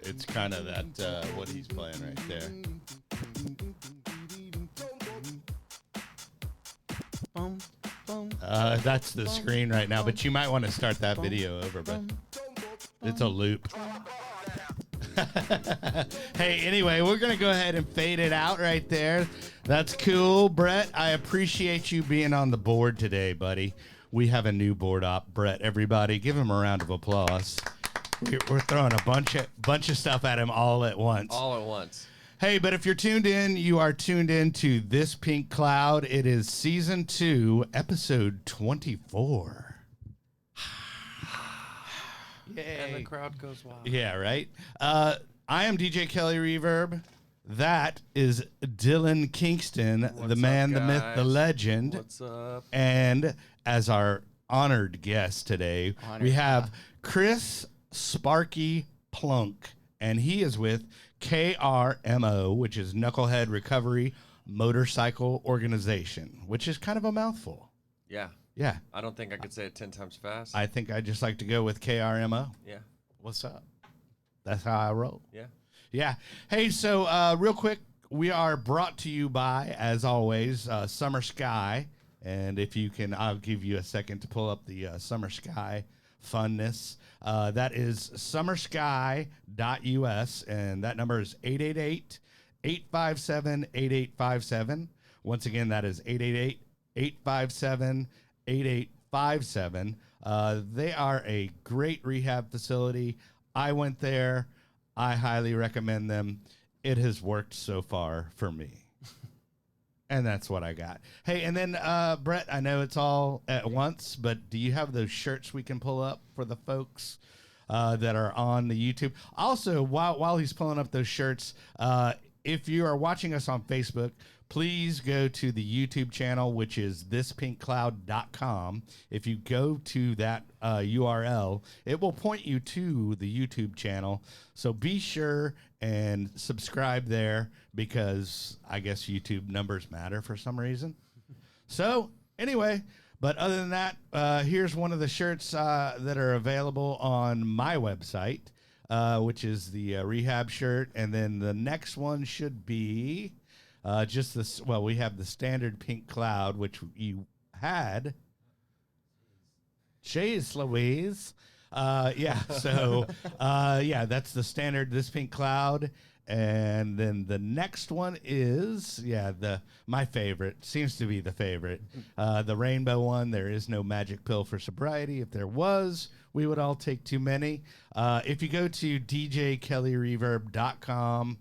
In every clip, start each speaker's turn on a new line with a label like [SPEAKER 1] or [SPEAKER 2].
[SPEAKER 1] It's kind of that what he's playing right there. That's the screen right now, but you might want to start that video over, but it's a loop. Hey, anyway, we're going to go ahead and fade it out right there. That's cool. Brett, I appreciate you being on the board today, buddy. We have a new board op. Brett, everybody, give him a round of applause. We're throwing a bunch of stuff at him all at once.
[SPEAKER 2] All at once.
[SPEAKER 1] Hey, but if you're tuned in, you are tuned in to This Pink Cloud. It is Season 2, Episode 24. Yay.
[SPEAKER 2] And the crowd goes wild.
[SPEAKER 1] Yeah, right? I am DJ Kelly Reverb. That is Dylan Kingston, the man, the myth, the legend.
[SPEAKER 2] What's up?
[SPEAKER 1] And as our honored guest today, we have Chris Sparky Plunk, and he is with KRMO, which is Knucklehead Recovery Motorcycle Organization, which is kind of a mouthful.
[SPEAKER 2] Yeah.
[SPEAKER 1] Yeah.
[SPEAKER 2] I don't think I could say it 10 times fast.
[SPEAKER 1] I think I'd just like to go with KRMO.
[SPEAKER 2] Yeah.
[SPEAKER 1] What's up? That's how I roll.
[SPEAKER 2] Yeah.
[SPEAKER 1] Yeah. Hey, so real quick, we are brought to you by, as always, Summer Sky. And if you can, I'll give you a second to pull up the Summer Sky funness. That is summersky.us, and that number is 888-857-8857. Once again, that is 888-857-8857. They are a great rehab facility. I went there. I highly recommend them. It has worked so far for me. And that's what I got. Hey, and then, Brett, I know it's all at once, but do you have those shirts we can pull up for the folks that are on the YouTube? Also, while he's pulling up those shirts, if you are watching us on Facebook, please go to the YouTube channel, which is thispinkcloud.com. If you go to that URL, it will point you to the YouTube channel. So be sure and subscribe there, because I guess YouTube numbers matter for some reason. So anyway, but other than that, here's one of the shirts that are available on my website, which is the rehab shirt. And then the next one should be just this. Well, we have the standard pink cloud, which you had. Jeez Louise. Yeah, so yeah, that's the standard This Pink Cloud. And then the next one is, my favorite, seems to be the favorite, the rainbow one. There is no magic pill for sobriety. If there was, we would all take too many. If you go to djkellyreverb.com,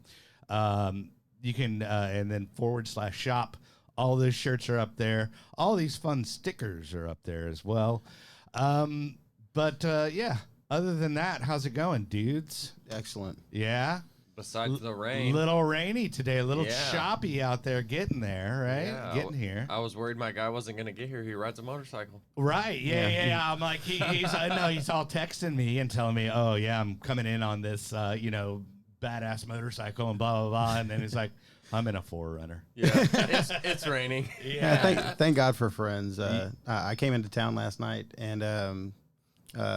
[SPEAKER 1] you can, and then /shop, all those shirts are up there. All these fun stickers are up there as well. But yeah, other than that, how's it going, dudes?
[SPEAKER 3] Excellent.
[SPEAKER 1] Yeah?
[SPEAKER 2] Besides the rain.
[SPEAKER 1] Little rainy today, a little choppy out there getting there, right?
[SPEAKER 2] Yeah,
[SPEAKER 1] Getting here.
[SPEAKER 2] I was worried my guy wasn't going to get here. He rides a motorcycle.
[SPEAKER 1] Right, yeah. I'm like, he's all texting me and telling me, oh, yeah, I'm coming in on this, badass motorcycle and blah, blah, blah. And then he's like, I'm in a 4Runner.
[SPEAKER 2] Yeah, it's raining.
[SPEAKER 3] Yeah, thank God for friends. I came into town last night and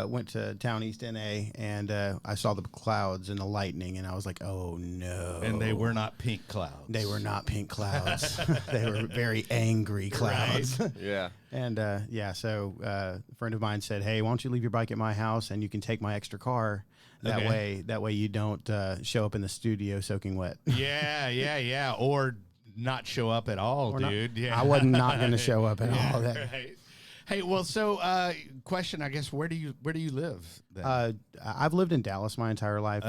[SPEAKER 3] went to Town East NA, and I saw the clouds and the lightning, and I was like, oh, no.
[SPEAKER 1] And they were not pink clouds.
[SPEAKER 3] They were not pink clouds. They were very angry clouds.
[SPEAKER 1] Right.
[SPEAKER 3] Yeah. And, so a friend of mine said, hey, why don't you leave your bike at my house, and you can take my extra car. That way you don't show up in the studio soaking wet.
[SPEAKER 1] Yeah. Or not show up at all, dude. Yeah.
[SPEAKER 3] I was not going to show up at all.
[SPEAKER 1] Right. Hey, well, so question, I guess, where do you live then?
[SPEAKER 3] I've lived in Dallas my entire life.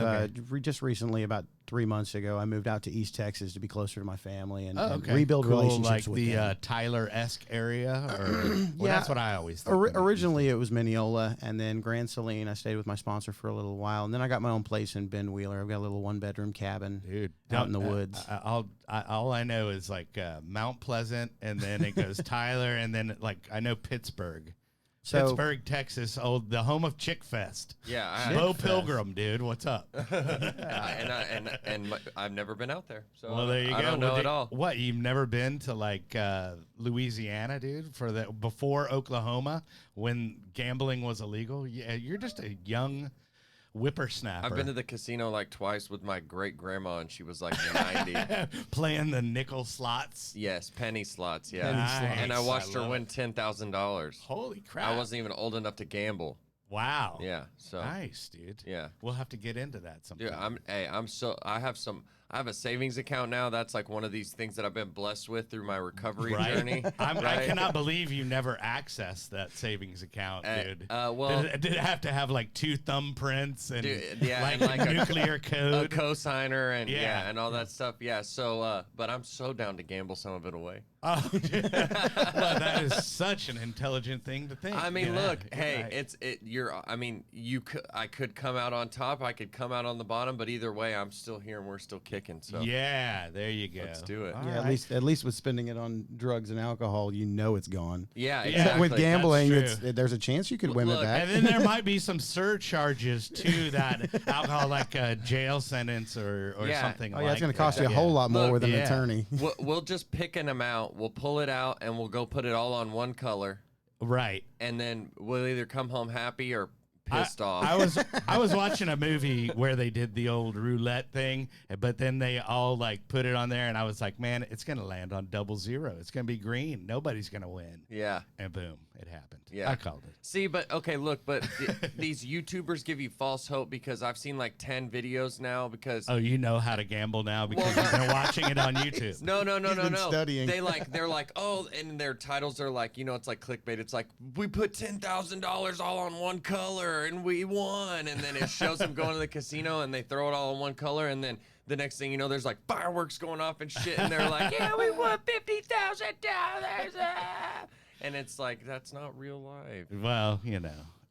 [SPEAKER 3] Just recently, about 3 months ago, I moved out to East Texas to be closer to my family and rebuild relationships
[SPEAKER 1] like
[SPEAKER 3] with
[SPEAKER 1] the
[SPEAKER 3] them.
[SPEAKER 1] Tyler-esque area? Or, that's what I always thought.
[SPEAKER 3] Originally, it was Mineola, and then Grand Saline. I stayed with my sponsor for a little while, and then I got my own place in Ben Wheeler. I've got a little one-bedroom cabin out in the woods.
[SPEAKER 1] All I know is like Mount Pleasant, and then it goes Tyler, and then I know Pittsburgh. Pittsburgh, Texas, the home of Chick Fest.
[SPEAKER 2] Yeah,
[SPEAKER 1] Bo Pilgrim, dude, what's up?
[SPEAKER 2] and I've never been out there, so
[SPEAKER 1] well, there you go.
[SPEAKER 2] I don't know at all.
[SPEAKER 1] What, you've never been to Louisiana, dude, before Oklahoma when gambling was illegal? Yeah, you're just a young whippersnapper.
[SPEAKER 2] I've been to the casino like twice with my great grandma, and she was like 90.
[SPEAKER 1] Playing the nickel slots.
[SPEAKER 2] Yes, penny slots. Yeah,
[SPEAKER 1] Nice.
[SPEAKER 2] and I watched her
[SPEAKER 1] love
[SPEAKER 2] win
[SPEAKER 1] it.
[SPEAKER 2] $10,000.
[SPEAKER 1] Holy crap!
[SPEAKER 2] I wasn't even old enough to gamble.
[SPEAKER 1] Wow.
[SPEAKER 2] Yeah, so
[SPEAKER 1] Nice, dude.
[SPEAKER 2] yeah.
[SPEAKER 1] We'll have to get into that sometime.
[SPEAKER 2] Dude, I have a savings account now. That's like one of these things that I've been blessed with through my recovery
[SPEAKER 1] Right.
[SPEAKER 2] journey.
[SPEAKER 1] I
[SPEAKER 2] right?
[SPEAKER 1] cannot believe you never accessed that savings account, dude.
[SPEAKER 2] Well,
[SPEAKER 1] did it have to have like 2 thumbprints and
[SPEAKER 2] dude, yeah,
[SPEAKER 1] like,
[SPEAKER 2] and like
[SPEAKER 1] a nuclear
[SPEAKER 2] a
[SPEAKER 1] code?
[SPEAKER 2] cosigner and
[SPEAKER 1] Yeah.
[SPEAKER 2] and all that stuff. Yeah. So, but I'm so down to gamble some of it away.
[SPEAKER 1] Oh, well, that is such an intelligent thing to think.
[SPEAKER 2] I mean,
[SPEAKER 1] Yeah,
[SPEAKER 2] look, hey,
[SPEAKER 1] right.
[SPEAKER 2] I mean, I could come out on top, I could come out on the bottom, but either way, I'm still here and we're still kicking. So
[SPEAKER 1] Yeah, there you go.
[SPEAKER 2] let's do it.
[SPEAKER 1] All
[SPEAKER 3] Yeah,
[SPEAKER 1] right.
[SPEAKER 3] at least with spending it on drugs and alcohol, you know it's gone.
[SPEAKER 2] Yeah,
[SPEAKER 1] Yeah.
[SPEAKER 2] exactly.
[SPEAKER 3] With gambling,
[SPEAKER 1] That's
[SPEAKER 3] there's a chance you could win
[SPEAKER 2] Look,
[SPEAKER 3] it back.
[SPEAKER 1] And then there might be some surcharges to that alcohol, like a jail sentence or
[SPEAKER 2] Yeah.
[SPEAKER 1] something.
[SPEAKER 3] Oh yeah, it's going
[SPEAKER 1] like
[SPEAKER 3] to cost
[SPEAKER 1] that.
[SPEAKER 3] you a whole lot more
[SPEAKER 2] Look,
[SPEAKER 3] with an
[SPEAKER 1] yeah.
[SPEAKER 3] attorney.
[SPEAKER 2] We'll just pick an amount, we'll pull it out, and we'll go put it all on one color,
[SPEAKER 1] Right.
[SPEAKER 2] and then we'll either come home happy or pissed off.
[SPEAKER 1] I was watching a movie where they did the old roulette thing, but then they all like put it on there, and I was like, man, it's gonna land on 00. It's gonna be green. Nobody's gonna win.
[SPEAKER 2] Yeah.
[SPEAKER 1] And boom, it happened.
[SPEAKER 2] Yeah.
[SPEAKER 1] I called it.
[SPEAKER 2] See, but okay, look, but these YouTubers give you false hope because I've seen like 10 videos now because
[SPEAKER 1] Oh, you know how to gamble now because you've been watching it on YouTube.
[SPEAKER 2] no,
[SPEAKER 3] been studying.
[SPEAKER 2] They're like, oh, and their titles are like, it's like clickbait. It's like we put $10,000 all on one color and we won, and then it shows them going to the casino and they throw it all in one color, and then the next thing you know, there's like fireworks going off and shit, and they're like, yeah, we won $50,000. And it's like, that's not real life.
[SPEAKER 1] Well,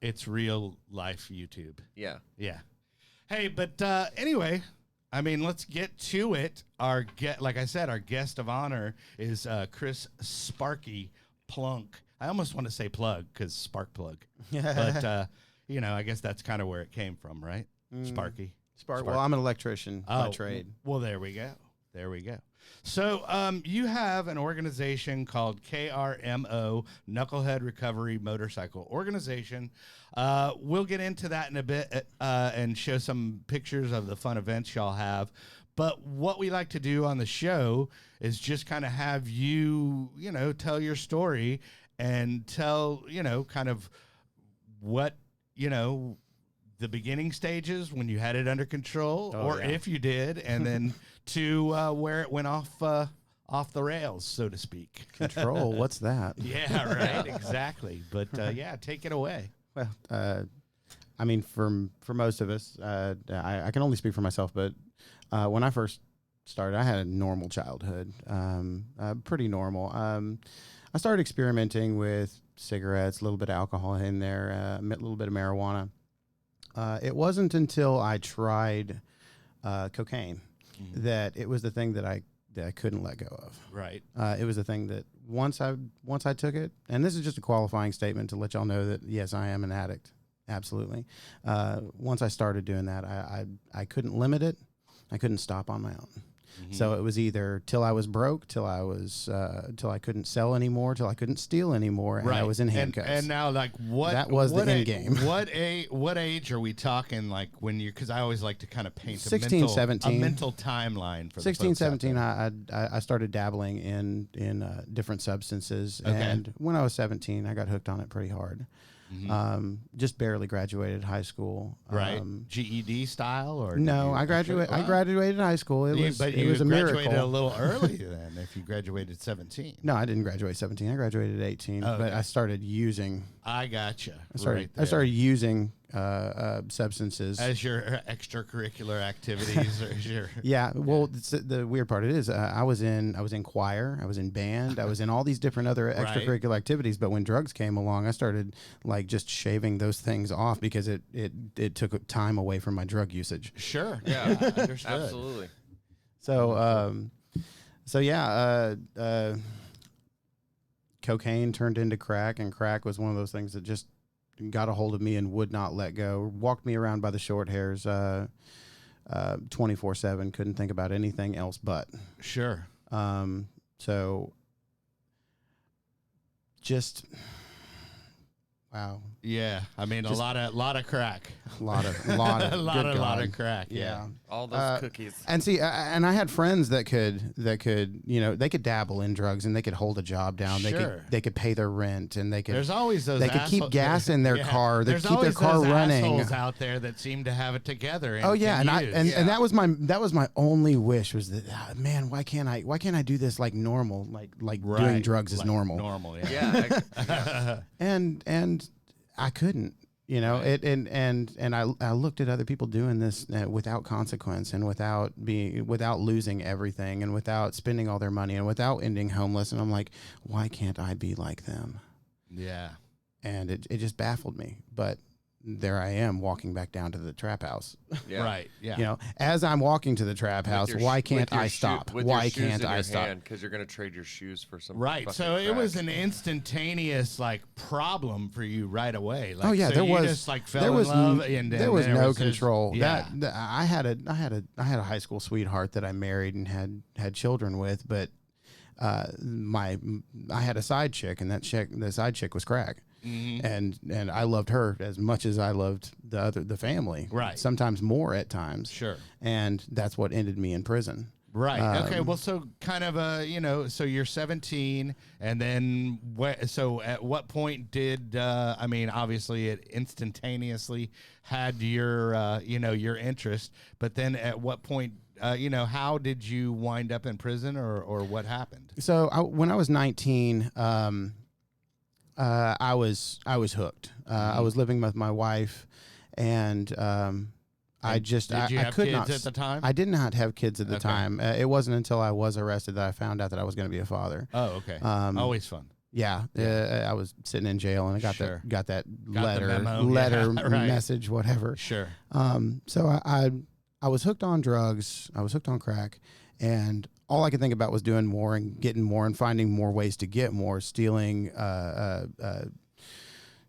[SPEAKER 1] it's real life YouTube.
[SPEAKER 2] Yeah.
[SPEAKER 1] Yeah. Hey, but anyway, I mean, let's get to it. Like I said, our guest of honor is Chris Sparky Plunk. I almost want to say plug because spark plug. But, I guess that's kind of where it came from, right? Sparky.
[SPEAKER 3] Well, I'm an electrician by trade.
[SPEAKER 1] Well, there we go. There we go. So you have an organization called KRMO, Knucklehead Recovery Motorcycle Organization. We'll get into that in a bit and show some pictures of the fun events y'all have. But what we like to do on the show is just kind of have you, tell your story and tell, kind of what, the beginning stages when you had it under control, if you did, and then to where it went off the rails, so to speak.
[SPEAKER 3] Control, what's that?
[SPEAKER 1] Yeah, right, exactly. But take it away.
[SPEAKER 3] Well, I mean, for most of us, I can only speak for myself, but when I first started, I had a normal childhood, pretty normal. I started experimenting with cigarettes, a little bit of alcohol in there, a little bit of marijuana. It wasn't until I tried cocaine that it was the thing that I couldn't let go of.
[SPEAKER 1] Right.
[SPEAKER 3] It was the thing that once I took it, and this is just a qualifying statement to let y'all know that yes, I am an addict, absolutely. Once I started doing that, I couldn't limit it. I couldn't stop on my own. So it was either till I was broke, till I couldn't sell anymore, till I couldn't steal anymore, and I was in handcuffs.
[SPEAKER 1] And now, like,
[SPEAKER 3] that was the end game.
[SPEAKER 1] What age are we talking? Like when you're, because I always like to kind of paint
[SPEAKER 3] 16, 17.
[SPEAKER 1] a mental timeline for
[SPEAKER 3] 16,
[SPEAKER 1] the folks out
[SPEAKER 3] 17.
[SPEAKER 1] there.
[SPEAKER 3] I started dabbling in different substances, and when I was 17, I got hooked on it pretty hard. Just barely graduated high school.
[SPEAKER 1] Right. GED style or
[SPEAKER 3] no? I graduated high school. It was a miracle.
[SPEAKER 1] Graduated a little early then. If you graduated 17.
[SPEAKER 3] No, I didn't graduate 17. I graduated at 18. But I started using.
[SPEAKER 1] I gotcha.
[SPEAKER 3] I started using substances
[SPEAKER 1] as your extracurricular activities. Or your
[SPEAKER 3] yeah. Well, the weird part is I was in choir. I was in band. I was in all these different other extracurricular activities. But when drugs came along, I started like just shaving those things off because it took time away from my drug usage.
[SPEAKER 1] Sure.
[SPEAKER 2] Yeah.
[SPEAKER 1] Understood.
[SPEAKER 2] Absolutely.
[SPEAKER 3] So cocaine turned into crack, and crack was one of those things that just got a hold of me and would not let go. Walked me around by the short hairs 24/7. Couldn't think about anything else but.
[SPEAKER 1] Sure.
[SPEAKER 3] So just Wow.
[SPEAKER 1] Yeah, I mean a lot of crack,
[SPEAKER 3] A lot of
[SPEAKER 1] a lot
[SPEAKER 3] good God.
[SPEAKER 1] of crack. Yeah.
[SPEAKER 2] All those cookies.
[SPEAKER 3] And see, and I had friends that could, they could dabble in drugs and they could hold a job down.
[SPEAKER 1] Sure.
[SPEAKER 3] They could pay their rent and they could.
[SPEAKER 1] There's always those.
[SPEAKER 3] They could keep gas in their car. They
[SPEAKER 1] There's
[SPEAKER 3] keep their
[SPEAKER 1] always
[SPEAKER 3] car
[SPEAKER 1] those
[SPEAKER 3] running.
[SPEAKER 1] assholes out there that seem to have it together. And
[SPEAKER 3] Oh yeah,
[SPEAKER 1] can
[SPEAKER 3] and
[SPEAKER 1] use.
[SPEAKER 3] and that was my only wish was that man, why can't I do this like normal, like doing
[SPEAKER 1] Right.
[SPEAKER 3] drugs is
[SPEAKER 1] Like
[SPEAKER 3] normal.
[SPEAKER 1] Normal, yeah.
[SPEAKER 2] Yeah.
[SPEAKER 3] And I couldn't, it and I looked at other people doing this without consequence and without losing everything and without spending all their money and without ending homeless, and I'm like, why can't I be like them?
[SPEAKER 1] Yeah.
[SPEAKER 3] And it just baffled me, but there I am walking back down to the trap house.
[SPEAKER 2] Yeah.
[SPEAKER 1] Right. Yeah.
[SPEAKER 3] As I'm walking to the trap house, why can't I stop? Why can't I stop?
[SPEAKER 2] Because you're going to trade your shoes for some.
[SPEAKER 1] Right.
[SPEAKER 2] fucking
[SPEAKER 1] So it
[SPEAKER 2] crack.
[SPEAKER 1] was an instantaneous problem for you right away. Like,
[SPEAKER 3] Oh yeah,
[SPEAKER 1] so
[SPEAKER 3] there
[SPEAKER 1] you
[SPEAKER 3] was
[SPEAKER 1] just, like, fell
[SPEAKER 3] there was
[SPEAKER 1] in love
[SPEAKER 3] n-
[SPEAKER 1] and
[SPEAKER 3] there was no
[SPEAKER 1] this-
[SPEAKER 3] control.
[SPEAKER 1] Yeah.
[SPEAKER 3] That I had a high school sweetheart that I married and had children with, but I had a side chick, and the side chick was crack.
[SPEAKER 1] Mhm.
[SPEAKER 3] And I loved her as much as I loved the family.
[SPEAKER 1] Right.
[SPEAKER 3] Sometimes more at times.
[SPEAKER 1] Sure.
[SPEAKER 3] And that's what ended me in prison.
[SPEAKER 1] Right. Okay. Well, so kind of so you're 17, and then so at what point did I mean, obviously it instantaneously had your your interest, but then at what point how did you wind up in prison, or what happened?
[SPEAKER 3] So when I was 19, I was hooked. I was living with my wife, and I
[SPEAKER 1] Did you
[SPEAKER 3] I
[SPEAKER 1] have
[SPEAKER 3] could
[SPEAKER 1] kids
[SPEAKER 3] not
[SPEAKER 1] at the time?
[SPEAKER 3] I did not have kids at the
[SPEAKER 1] Okay.
[SPEAKER 3] time. It wasn't until I was arrested that I found out that I was going to be a father.
[SPEAKER 1] Oh, okay. Always fun.
[SPEAKER 3] Yeah, I was sitting in jail and I got
[SPEAKER 1] Sure.
[SPEAKER 3] that
[SPEAKER 1] Got the memo.
[SPEAKER 3] letter,
[SPEAKER 1] Yeah, right.
[SPEAKER 3] message, whatever.
[SPEAKER 1] Sure.
[SPEAKER 3] So I was hooked on drugs. I was hooked on crack, and all I could think about was doing more and getting more and finding more ways to get more, stealing,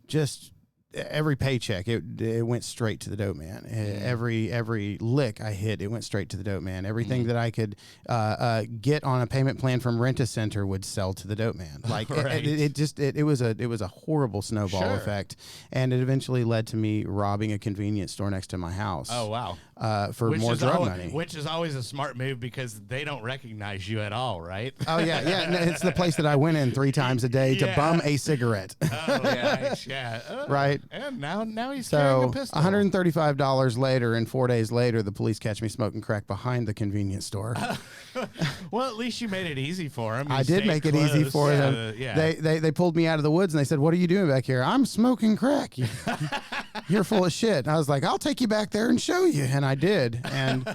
[SPEAKER 3] just every paycheck. It went straight to the dope man. Every lick I hit, it went straight to the dope man. Everything that I could get on a payment plan from Rent-A-Center would sell to the dope man. Like
[SPEAKER 1] Right.
[SPEAKER 3] it was a horrible snowball
[SPEAKER 1] Sure.
[SPEAKER 3] effect, and it eventually led to me robbing a convenience store next to my house.
[SPEAKER 1] Oh, wow.
[SPEAKER 3] For more drug money.
[SPEAKER 1] Which is always a smart move because they don't recognize you at all, right?
[SPEAKER 3] Oh yeah, yeah. It's the place that I went in 3 times a day to
[SPEAKER 1] Yeah.
[SPEAKER 3] bum a cigarette.
[SPEAKER 1] Oh, nice. Yeah.
[SPEAKER 3] Right.
[SPEAKER 1] And now he's carrying
[SPEAKER 3] So
[SPEAKER 1] a pistol.
[SPEAKER 3] $135 later, and 4 days later, the police catch me smoking crack behind the convenience store.
[SPEAKER 1] Well, at least you made it easy for him.
[SPEAKER 3] I
[SPEAKER 1] You
[SPEAKER 3] did
[SPEAKER 1] stayed
[SPEAKER 3] make it easy
[SPEAKER 1] close.
[SPEAKER 3] for
[SPEAKER 1] Yeah,
[SPEAKER 3] them.
[SPEAKER 1] Yeah.
[SPEAKER 3] They pulled me out of the woods and they said, "What are you doing back here?" "I'm smoking crack." "You're full of shit." And I was like, "I'll take you back there and show you," and I did. And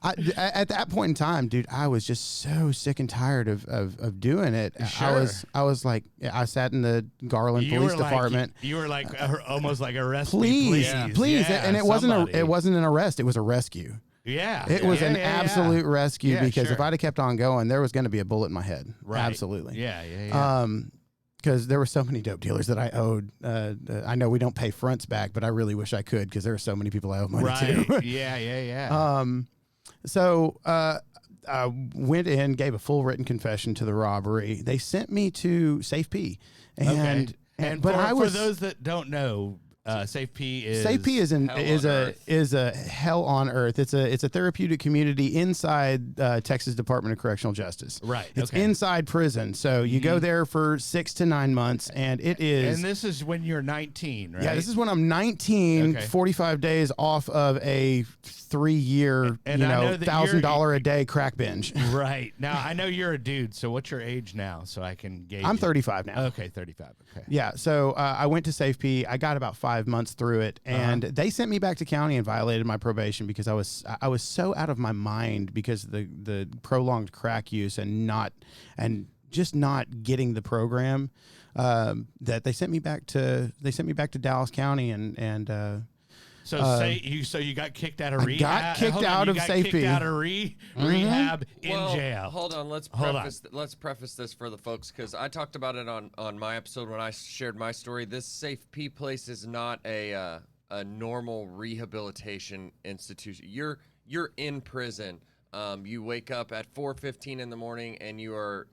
[SPEAKER 3] at that point in time, dude, I was just so sick and tired of doing it.
[SPEAKER 1] Sure.
[SPEAKER 3] I was like, I sat in the Garland Police Department.
[SPEAKER 1] You were like almost like arrest me,
[SPEAKER 3] Please, please,
[SPEAKER 1] Yeah,
[SPEAKER 3] and it
[SPEAKER 1] somebody.
[SPEAKER 3] wasn't an arrest; it was a rescue.
[SPEAKER 1] Yeah.
[SPEAKER 3] It was
[SPEAKER 1] Yeah,
[SPEAKER 3] an
[SPEAKER 1] yeah, yeah.
[SPEAKER 3] absolute rescue
[SPEAKER 1] Yeah,
[SPEAKER 3] because
[SPEAKER 1] sure.
[SPEAKER 3] if I'd have kept on going, there was going to be a bullet in my head.
[SPEAKER 1] Right.
[SPEAKER 3] Absolutely.
[SPEAKER 1] Yeah. Yeah.
[SPEAKER 3] Because there were so many dope dealers that I owed. I know we don't pay fronts back, but I really wish I could because there are so many people I owe money
[SPEAKER 1] Right.
[SPEAKER 3] to.
[SPEAKER 1] Yeah.
[SPEAKER 3] So I went in, gave a full written confession to the robbery. They sent me to Safe P.
[SPEAKER 1] Okay. And
[SPEAKER 3] but
[SPEAKER 1] for those that don't know, Safe P is
[SPEAKER 3] Safe P is
[SPEAKER 2] Hell on Earth.
[SPEAKER 3] a hell on earth. It's a therapeutic community inside Texas Department of Correctional Justice.
[SPEAKER 1] Right,
[SPEAKER 3] It's
[SPEAKER 1] okay.
[SPEAKER 3] inside prison, so you go there for 6 to 9 months, and it is.
[SPEAKER 1] And this is when you're 19, right?
[SPEAKER 3] Yeah, this is when I'm 19,
[SPEAKER 1] Okay.
[SPEAKER 3] 45 days off of a 3-year,
[SPEAKER 1] And I know that you're-
[SPEAKER 3] $1,000 a day crack binge.
[SPEAKER 1] right. Now, I know you're a dude, so what's your age now so I can gauge
[SPEAKER 3] I'm
[SPEAKER 1] it?
[SPEAKER 3] 35 now.
[SPEAKER 1] Okay, 35. Okay.
[SPEAKER 3] Yeah, so I went to Safe P. I got about 5 months through it, and they sent me back to county and violated my probation because I was so out of my mind because of the prolonged crack use and just not getting the program that they sent me back to Dallas County and.
[SPEAKER 1] So you got kicked out of rehab.
[SPEAKER 3] got kicked
[SPEAKER 1] Hold on,
[SPEAKER 3] out
[SPEAKER 1] you
[SPEAKER 3] of
[SPEAKER 1] got
[SPEAKER 3] Safe
[SPEAKER 1] kicked
[SPEAKER 3] P.
[SPEAKER 1] out of rehab in
[SPEAKER 2] Well,
[SPEAKER 1] jail.
[SPEAKER 2] Hold on, let's preface this for the folks because I talked about it on my episode when I shared my story. This Safe P place is not a normal rehabilitation institution. You're in prison. You wake up at 4:15 in the morning and you are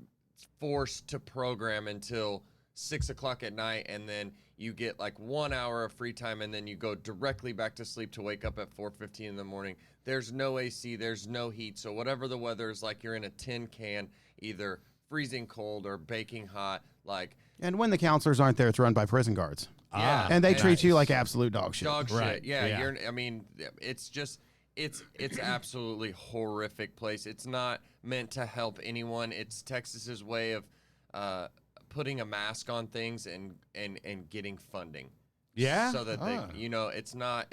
[SPEAKER 2] forced to program until 6 o'clock at night, and then you get like 1 hour of free time, and then you go directly back to sleep to wake up at 4:15 in the morning. There's no AC, there's no heat, so whatever the weather is like, you're in a tin can, either freezing cold or baking hot. Like,
[SPEAKER 3] And when the counselors aren't there, it's run by prison guards.
[SPEAKER 2] yeah,
[SPEAKER 3] And they treat you
[SPEAKER 1] nice.
[SPEAKER 3] like absolute dog shit.
[SPEAKER 2] dog
[SPEAKER 1] Right,
[SPEAKER 2] shit. Yeah,
[SPEAKER 1] yeah.
[SPEAKER 2] I mean, it's just it's absolutely horrific place. It's not meant to help anyone. It's Texas's way of putting a mask on things and getting funding.
[SPEAKER 1] Yeah?
[SPEAKER 2] So that
[SPEAKER 1] Ah.
[SPEAKER 2] they, it's not.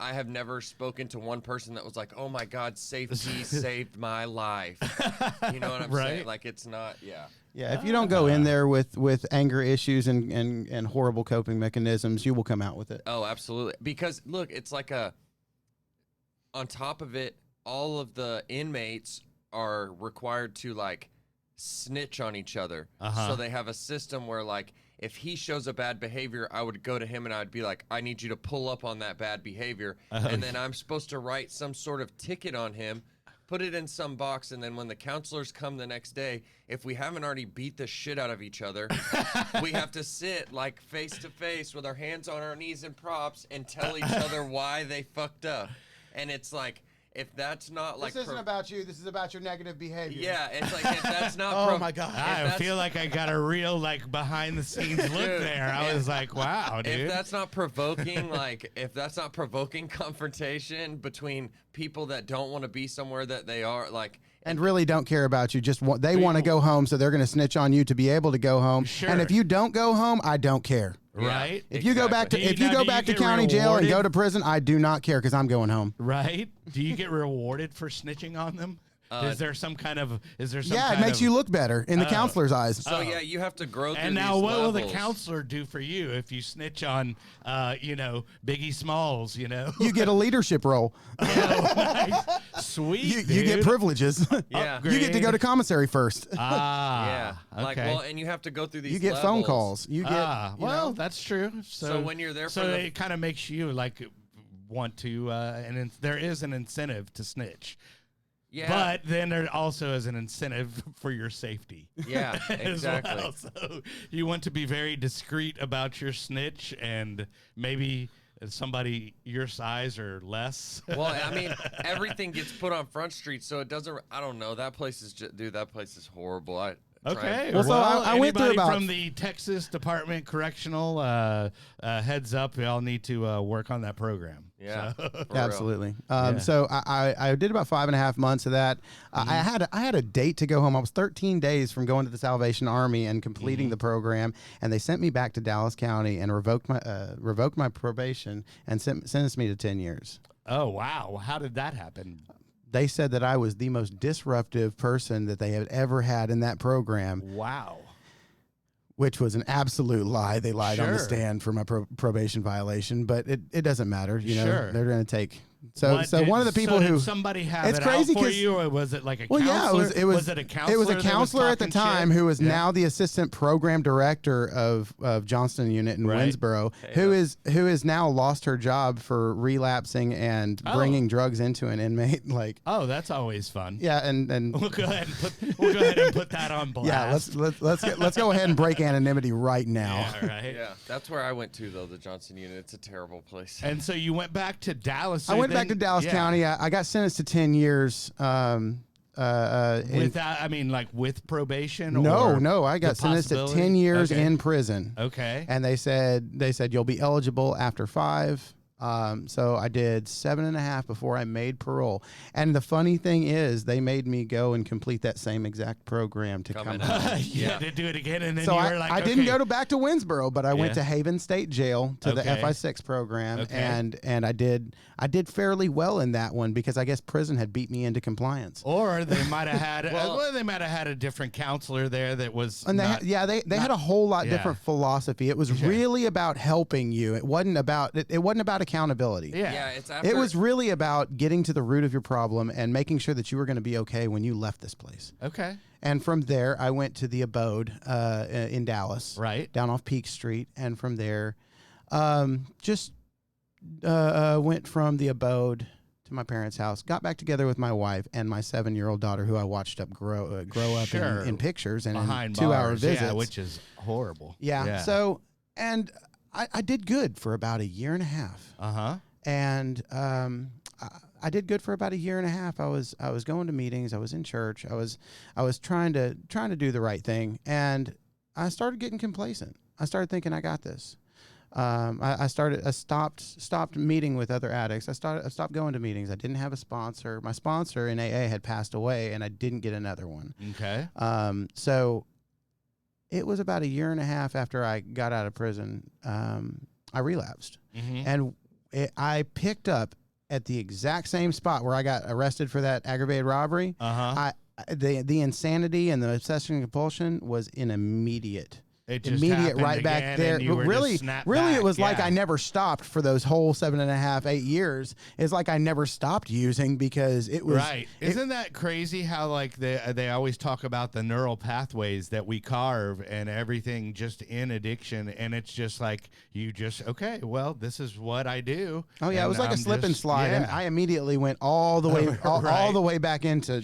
[SPEAKER 2] I have never spoken to one person that was like, "Oh my God, safety saved my life." You know what I'm saying?
[SPEAKER 1] Right.
[SPEAKER 2] Like, it's not. Yeah.
[SPEAKER 3] Yeah, if you don't go in there with anger issues and horrible coping mechanisms, you will come out with it.
[SPEAKER 2] Oh, absolutely. Because look, it's like on top of it, all of the inmates are required to like snitch on each other.
[SPEAKER 1] Uh-huh.
[SPEAKER 2] So they have a system where like if he shows a bad behavior, I would go to him and I'd be like, I need you to pull up on that bad behavior. And then I'm supposed to write some sort of ticket on him, put it in some box, and then when the counselors come the next day, if we haven't already beat the shit out of each other, we have to sit like face to face with our hands on our knees and props and tell each other why they fucked up. And it's like, if that's not like
[SPEAKER 3] about you. This is about your negative behavior.
[SPEAKER 2] yeah, it's like if that's not
[SPEAKER 3] Oh my God.
[SPEAKER 1] I feel like I got a real like behind the scenes look
[SPEAKER 2] Dude,
[SPEAKER 1] there. I was like, wow, dude.
[SPEAKER 2] if that's not provoking, like, if that's not provoking confrontation between people that don't want to be somewhere that they are, like,
[SPEAKER 3] And really don't care about you. They want to go home, so they're going to snitch on you to be able to go home.
[SPEAKER 1] Sure.
[SPEAKER 3] And if you don't go home, I don't care.
[SPEAKER 1] Right?
[SPEAKER 3] If you go back to
[SPEAKER 1] Do you-
[SPEAKER 3] if you
[SPEAKER 1] now,
[SPEAKER 3] go
[SPEAKER 1] do you
[SPEAKER 3] back to
[SPEAKER 1] get
[SPEAKER 3] county jail and
[SPEAKER 1] rewarded?
[SPEAKER 3] go to prison, I do not care because I'm going home.
[SPEAKER 1] Right? Do you get rewarded for snitching on them? Is there some kind of?
[SPEAKER 3] Yeah, it makes you look better in the counselor's eyes.
[SPEAKER 2] so yeah, you have to grow through
[SPEAKER 1] And now,
[SPEAKER 2] these
[SPEAKER 1] what will the
[SPEAKER 2] levels.
[SPEAKER 1] counselor do for you if you snitch on, Biggie Smalls? You know,
[SPEAKER 3] You get a leadership role.
[SPEAKER 1] Nice. Sweet.
[SPEAKER 3] You get
[SPEAKER 1] dude.
[SPEAKER 3] privileges.
[SPEAKER 2] Yeah.
[SPEAKER 3] You get to go to commissary first.
[SPEAKER 1] Ah,
[SPEAKER 2] Yeah, like,
[SPEAKER 1] okay.
[SPEAKER 2] well, and you have to go through these
[SPEAKER 3] You get phone
[SPEAKER 2] levels.
[SPEAKER 3] calls. You get
[SPEAKER 1] Well, that's true.
[SPEAKER 2] So when you're there
[SPEAKER 1] so
[SPEAKER 2] for the-
[SPEAKER 1] it kind of makes you like want to, and there is an incentive to snitch.
[SPEAKER 2] Yeah,
[SPEAKER 1] But then there also is an incentive for your safety.
[SPEAKER 2] yeah,
[SPEAKER 1] as
[SPEAKER 2] exactly.
[SPEAKER 1] well. So you want to be very discreet about your snitch, and maybe somebody your size or less.
[SPEAKER 2] Well, I mean, everything gets put on Front Street, so it doesn't. I don't know. That place is dude. That place is horrible.
[SPEAKER 1] Okay.
[SPEAKER 3] Well, so I went through
[SPEAKER 1] anybody
[SPEAKER 3] about-
[SPEAKER 1] from the Texas Department Correctional heads up. We all need to work on that program.
[SPEAKER 2] Yeah,
[SPEAKER 1] So-
[SPEAKER 2] for real.
[SPEAKER 3] Absolutely.
[SPEAKER 1] Yeah.
[SPEAKER 3] So I did about 5.5 months of that. I had a date to go home. I was 13 days from going to the Salvation Army and completing the program, and they sent me back to Dallas County and revoked my probation and sentenced me to 10 years.
[SPEAKER 1] Oh wow! How did that happen?
[SPEAKER 3] They said that I was the most disruptive person that they had ever had in that program,
[SPEAKER 1] Wow.
[SPEAKER 3] which was an absolute lie. They lied on the
[SPEAKER 1] Sure.
[SPEAKER 3] stand for my probation violation, but it doesn't matter. You know,
[SPEAKER 1] Sure.
[SPEAKER 3] they're going to take. So
[SPEAKER 1] What
[SPEAKER 3] so
[SPEAKER 1] did-
[SPEAKER 3] one of the people
[SPEAKER 1] so
[SPEAKER 3] who
[SPEAKER 1] did somebody have
[SPEAKER 3] it's
[SPEAKER 1] it
[SPEAKER 3] crazy
[SPEAKER 1] out for
[SPEAKER 3] 'cause-
[SPEAKER 1] you, or was it like a
[SPEAKER 3] well,
[SPEAKER 1] counselor?
[SPEAKER 3] yeah, it was
[SPEAKER 1] it a counselor?
[SPEAKER 3] It was a
[SPEAKER 1] that was
[SPEAKER 3] counselor at the
[SPEAKER 1] talking
[SPEAKER 3] time
[SPEAKER 1] shit?
[SPEAKER 3] who is
[SPEAKER 1] Yeah.
[SPEAKER 3] now the assistant program director of Johnston Unit in
[SPEAKER 1] Right.
[SPEAKER 3] Winsboro, who is now lost her job for relapsing and
[SPEAKER 1] Oh.
[SPEAKER 3] bringing drugs into an inmate. Like,
[SPEAKER 1] Oh, that's always fun.
[SPEAKER 3] yeah, and
[SPEAKER 1] We'll go ahead and put that on blast.
[SPEAKER 3] yeah, let's go ahead and break anonymity right now.
[SPEAKER 1] Yeah, right.
[SPEAKER 2] Yeah, that's where I went to though. The Johnson Unit. It's a terrible place.
[SPEAKER 1] And so you went back to Dallas. So
[SPEAKER 3] I went back
[SPEAKER 1] then-
[SPEAKER 3] to Dallas
[SPEAKER 1] yeah.
[SPEAKER 3] County. I got sentenced to 10 years.
[SPEAKER 1] Without, I mean, like with probation.
[SPEAKER 3] No, I got
[SPEAKER 1] the
[SPEAKER 3] sentenced to
[SPEAKER 1] possibility?
[SPEAKER 3] 10 years
[SPEAKER 1] Okay.
[SPEAKER 3] in prison.
[SPEAKER 1] Okay.
[SPEAKER 3] And they said you'll be eligible after 5. So I did 7.5 before I made parole. And the funny thing is, they made me go and complete that same exact program to come
[SPEAKER 2] Coming
[SPEAKER 3] home.
[SPEAKER 2] out.
[SPEAKER 1] You
[SPEAKER 2] Yeah.
[SPEAKER 1] had to do it again, and then
[SPEAKER 3] So
[SPEAKER 1] you
[SPEAKER 3] I,
[SPEAKER 1] were like,
[SPEAKER 3] I didn't
[SPEAKER 1] okay.
[SPEAKER 3] go back to Winsboro, but I went
[SPEAKER 1] Yeah.
[SPEAKER 3] to Haven State Jail to the
[SPEAKER 1] Okay.
[SPEAKER 3] FI6 program,
[SPEAKER 1] Okay.
[SPEAKER 3] and I did fairly well in that one because I guess prison had beat me into compliance.
[SPEAKER 1] Or they might have had,
[SPEAKER 2] Well-
[SPEAKER 1] they might have had a different counselor there that was.
[SPEAKER 3] And they
[SPEAKER 1] not-
[SPEAKER 3] they had a whole lot
[SPEAKER 1] yeah.
[SPEAKER 3] different philosophy. It was really about helping you. It wasn't about accountability.
[SPEAKER 1] yeah.
[SPEAKER 2] Yeah, it's after.
[SPEAKER 3] It was really about getting to the root of your problem and making sure that you were going to be okay when you left this place.
[SPEAKER 1] Okay.
[SPEAKER 3] And from there, I went to the abode in Dallas,
[SPEAKER 1] Right.
[SPEAKER 3] down off Peak Street. And from there, just went from the abode to my parents' house, got back together with my wife and my 7-year-old daughter, who I watched grow up in pictures and
[SPEAKER 1] behind
[SPEAKER 3] in 2-hour
[SPEAKER 1] bars,
[SPEAKER 3] visits,
[SPEAKER 1] yeah, which is horrible.
[SPEAKER 3] Yeah. So, and I did good for about a year and a half. And I did good for about a year and a half. I was going to meetings. I was in church. I was trying to do the right thing, and I started getting complacent. I started thinking, I got this. I stopped meeting with other addicts. I stopped going to meetings. I didn't have a sponsor. My sponsor in AA had passed away, and I didn't get another one.
[SPEAKER 1] Okay.
[SPEAKER 3] So it was about a year and a half after I got out of prison. I relapsed, and I picked up at the exact same spot where I got arrested for that aggravated robbery. The insanity and the obsession and compulsion was in immediate right back there. Really, it was like I never stopped for those whole 7.5-8 years. It's like I never stopped using because it was
[SPEAKER 1] right. Isn't that crazy how like they always talk about the neural pathways that we carve and everything just in addiction, and it's just like you just well, this is what I do.
[SPEAKER 3] Oh yeah, it was like a slip and slide, and I immediately went all the way all the way back into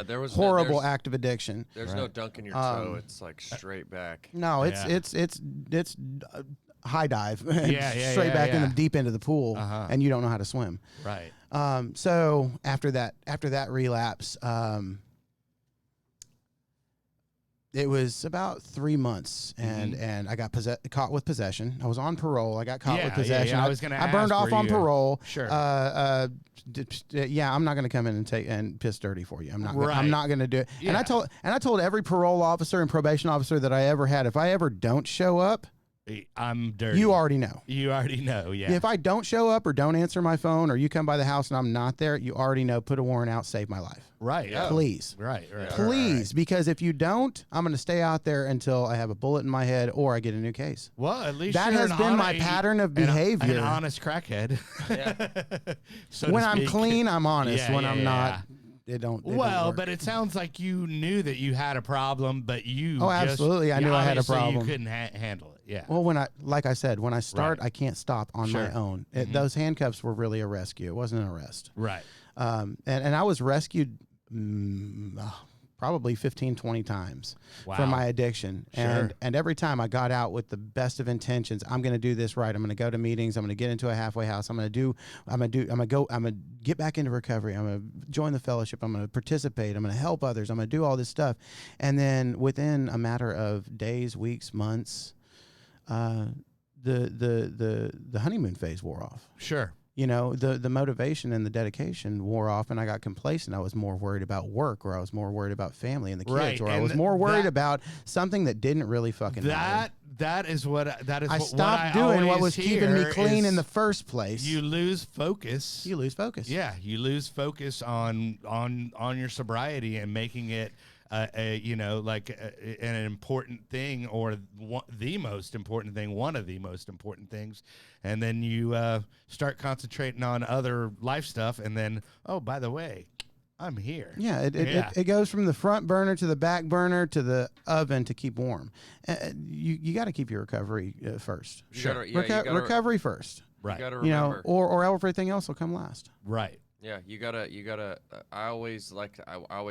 [SPEAKER 2] there was
[SPEAKER 3] horrible active addiction.
[SPEAKER 2] There's no dunking your toe. It's like straight back.
[SPEAKER 3] No, it's high dive, straight back in the deep end of the pool, and you don't know how to swim.
[SPEAKER 1] Right.
[SPEAKER 3] So after that relapse, it was about 3 months, and I got caught with possession. I was on parole. I got caught with possession. I burned off on parole.
[SPEAKER 1] Sure.
[SPEAKER 3] I'm not going to come in and piss dirty for you. I'm not going to do it. Yeah. And I told every parole officer and probation officer that I ever had, if I ever don't show up,
[SPEAKER 1] I'm dirty.
[SPEAKER 3] You already know.
[SPEAKER 1] Yeah.
[SPEAKER 3] If I don't show up or don't answer my phone, or you come by the house and I'm not there, you already know. Put a warrant out. Save my life.
[SPEAKER 1] Right.
[SPEAKER 3] Yeah. Please.
[SPEAKER 1] Right.
[SPEAKER 3] Please, because if you don't, I'm going to stay out there until I have a bullet in my head or I get a new case.
[SPEAKER 1] Well, at least
[SPEAKER 3] that has been my pattern of behavior.
[SPEAKER 1] An honest crackhead.
[SPEAKER 3] So when I'm clean, I'm honest. When I'm not, it don't.
[SPEAKER 1] But it sounds like you knew that you had a problem, but you.
[SPEAKER 3] Oh, absolutely. I knew I had a problem.
[SPEAKER 1] You couldn't handle it. Yeah.
[SPEAKER 3] Well, like I said, when I start, I can't stop on my own. Those handcuffs were really a rescue. It wasn't an arrest.
[SPEAKER 1] Right.
[SPEAKER 3] And I was rescued probably 15, 20 times from my addiction. And every time I got out with the best of intentions, I'm going to do this right. I'm going to go to meetings. I'm going to get into a halfway house. I'm going to get back into recovery. I'm going to join the fellowship. I'm going to participate. I'm going to help others. I'm going to do all this stuff. And then within a matter of days, weeks, months, the honeymoon phase wore off.
[SPEAKER 1] Sure.
[SPEAKER 3] You know, the motivation and the dedication wore off, and I got complacent. I was more worried about work, or I was more worried about family and the kids, or I was more worried about something that didn't really fucking matter.
[SPEAKER 1] I
[SPEAKER 3] stopped doing what was keeping me clean in the first place.
[SPEAKER 1] You lose focus. Yeah, you lose focus on your sobriety and making it an important thing, or the most important thing, one of the most important things, and then you start concentrating on other life stuff, and then, oh, by the way, I'm here.
[SPEAKER 3] Yeah, it goes from the front burner to the back burner to the oven to keep warm. You got to keep your recovery first.
[SPEAKER 2] Sure,
[SPEAKER 3] recovery first.
[SPEAKER 1] Right.
[SPEAKER 2] You gotta remember.
[SPEAKER 3] Or everything else will come last.
[SPEAKER 1] Right.
[SPEAKER 2] Yeah, you gotta. I always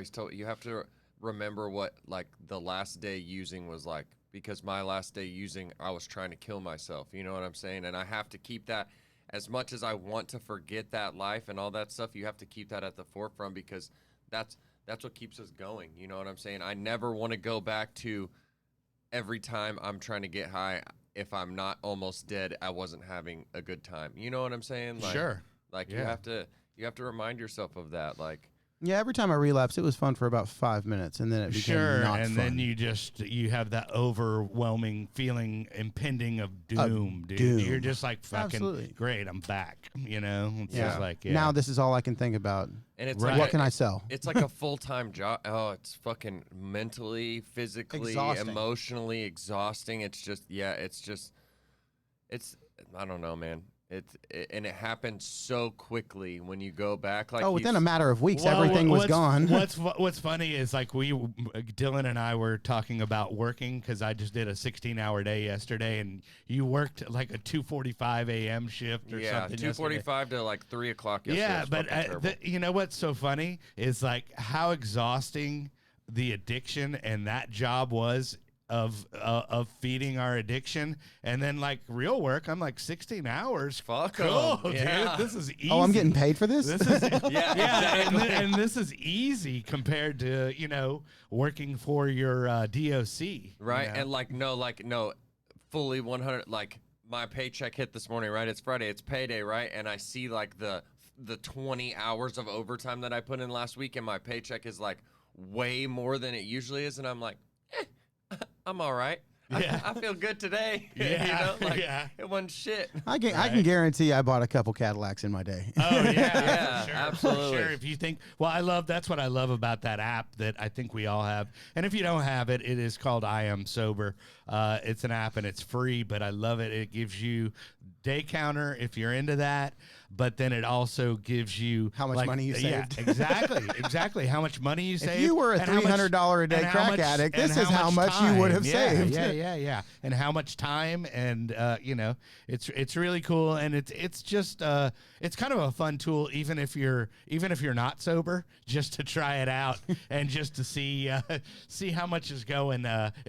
[SPEAKER 2] told you have to remember what like the last day using was like, because my last day using, I was trying to kill myself. You know what I'm saying? And I have to keep that, as much as I want to forget that life and all that stuff, you have to keep that at the forefront, because that's what keeps us going. You know what I'm saying? I never want to go back to every time I'm trying to get high, if I'm not almost dead, I wasn't having a good time. You know what I'm saying? Like,
[SPEAKER 1] sure.
[SPEAKER 2] Like you have to remind yourself of that. Like,
[SPEAKER 3] yeah, every time I relapsed, it was fun for about 5 minutes, and then it became not fun.
[SPEAKER 1] Then you have that overwhelming feeling, impending of doom, dude. You're just like, fucking great, I'm back. You know, it's just like,
[SPEAKER 3] now this is all I can think about.
[SPEAKER 2] And it's
[SPEAKER 3] what can I sell?
[SPEAKER 2] It's like a full-time job. Oh, it's fucking mentally, physically, emotionally exhausting. It's just, it's I don't know, man. And it happened so quickly when you go back. Like
[SPEAKER 3] within a matter of weeks,
[SPEAKER 1] Well,
[SPEAKER 3] everything was gone.
[SPEAKER 1] What's funny is like Dylan and I were talking about working because I just did a 16-hour day yesterday, and you worked like a 2:45 a.m. shift or something.
[SPEAKER 2] 2:45 to like 3 o'clock.
[SPEAKER 1] Yeah, but you know what's so funny is like how exhausting the addiction and that job was. Of feeding our addiction, and then like real work, I'm like 16 hours.
[SPEAKER 2] Fuck
[SPEAKER 1] cool,
[SPEAKER 2] 'em.
[SPEAKER 1] dude.
[SPEAKER 2] Yeah.
[SPEAKER 1] This is easy.
[SPEAKER 3] Oh, I'm getting paid for this.
[SPEAKER 1] This is
[SPEAKER 2] Yeah,
[SPEAKER 1] exactly. and this is easy compared to working for your DOC,
[SPEAKER 2] right? And no, fully 100. Like my paycheck hit this morning, right? It's Friday, it's payday, right? And I see like the 20 hours of overtime that I put in last week, and my paycheck is like way more than it usually is, and I'm like, I'm all right.
[SPEAKER 1] Yeah.
[SPEAKER 2] I feel good today.
[SPEAKER 1] Yeah,
[SPEAKER 2] It wasn't shit.
[SPEAKER 3] I can guarantee I bought a couple Cadillacs in my day.
[SPEAKER 1] Oh yeah,
[SPEAKER 2] Yeah,
[SPEAKER 1] for sure,
[SPEAKER 2] absolutely.
[SPEAKER 1] For sure. If you think, that's what I love about that app that I think we all have. And if you don't have it, it is called I Am Sober. It's an app and it's free, but I love it. It gives you day counter if you're into that, but then it also gives you
[SPEAKER 3] How much money you saved.
[SPEAKER 1] Yeah, exactly. How much money you saved.
[SPEAKER 3] If you were a $300 a day crack addict, this is how much you would have saved.
[SPEAKER 1] Yeah. And how much time, and it's really cool, and it's just it's kind of a fun tool, even if you're not sober, just to try it out and just to see how much is going.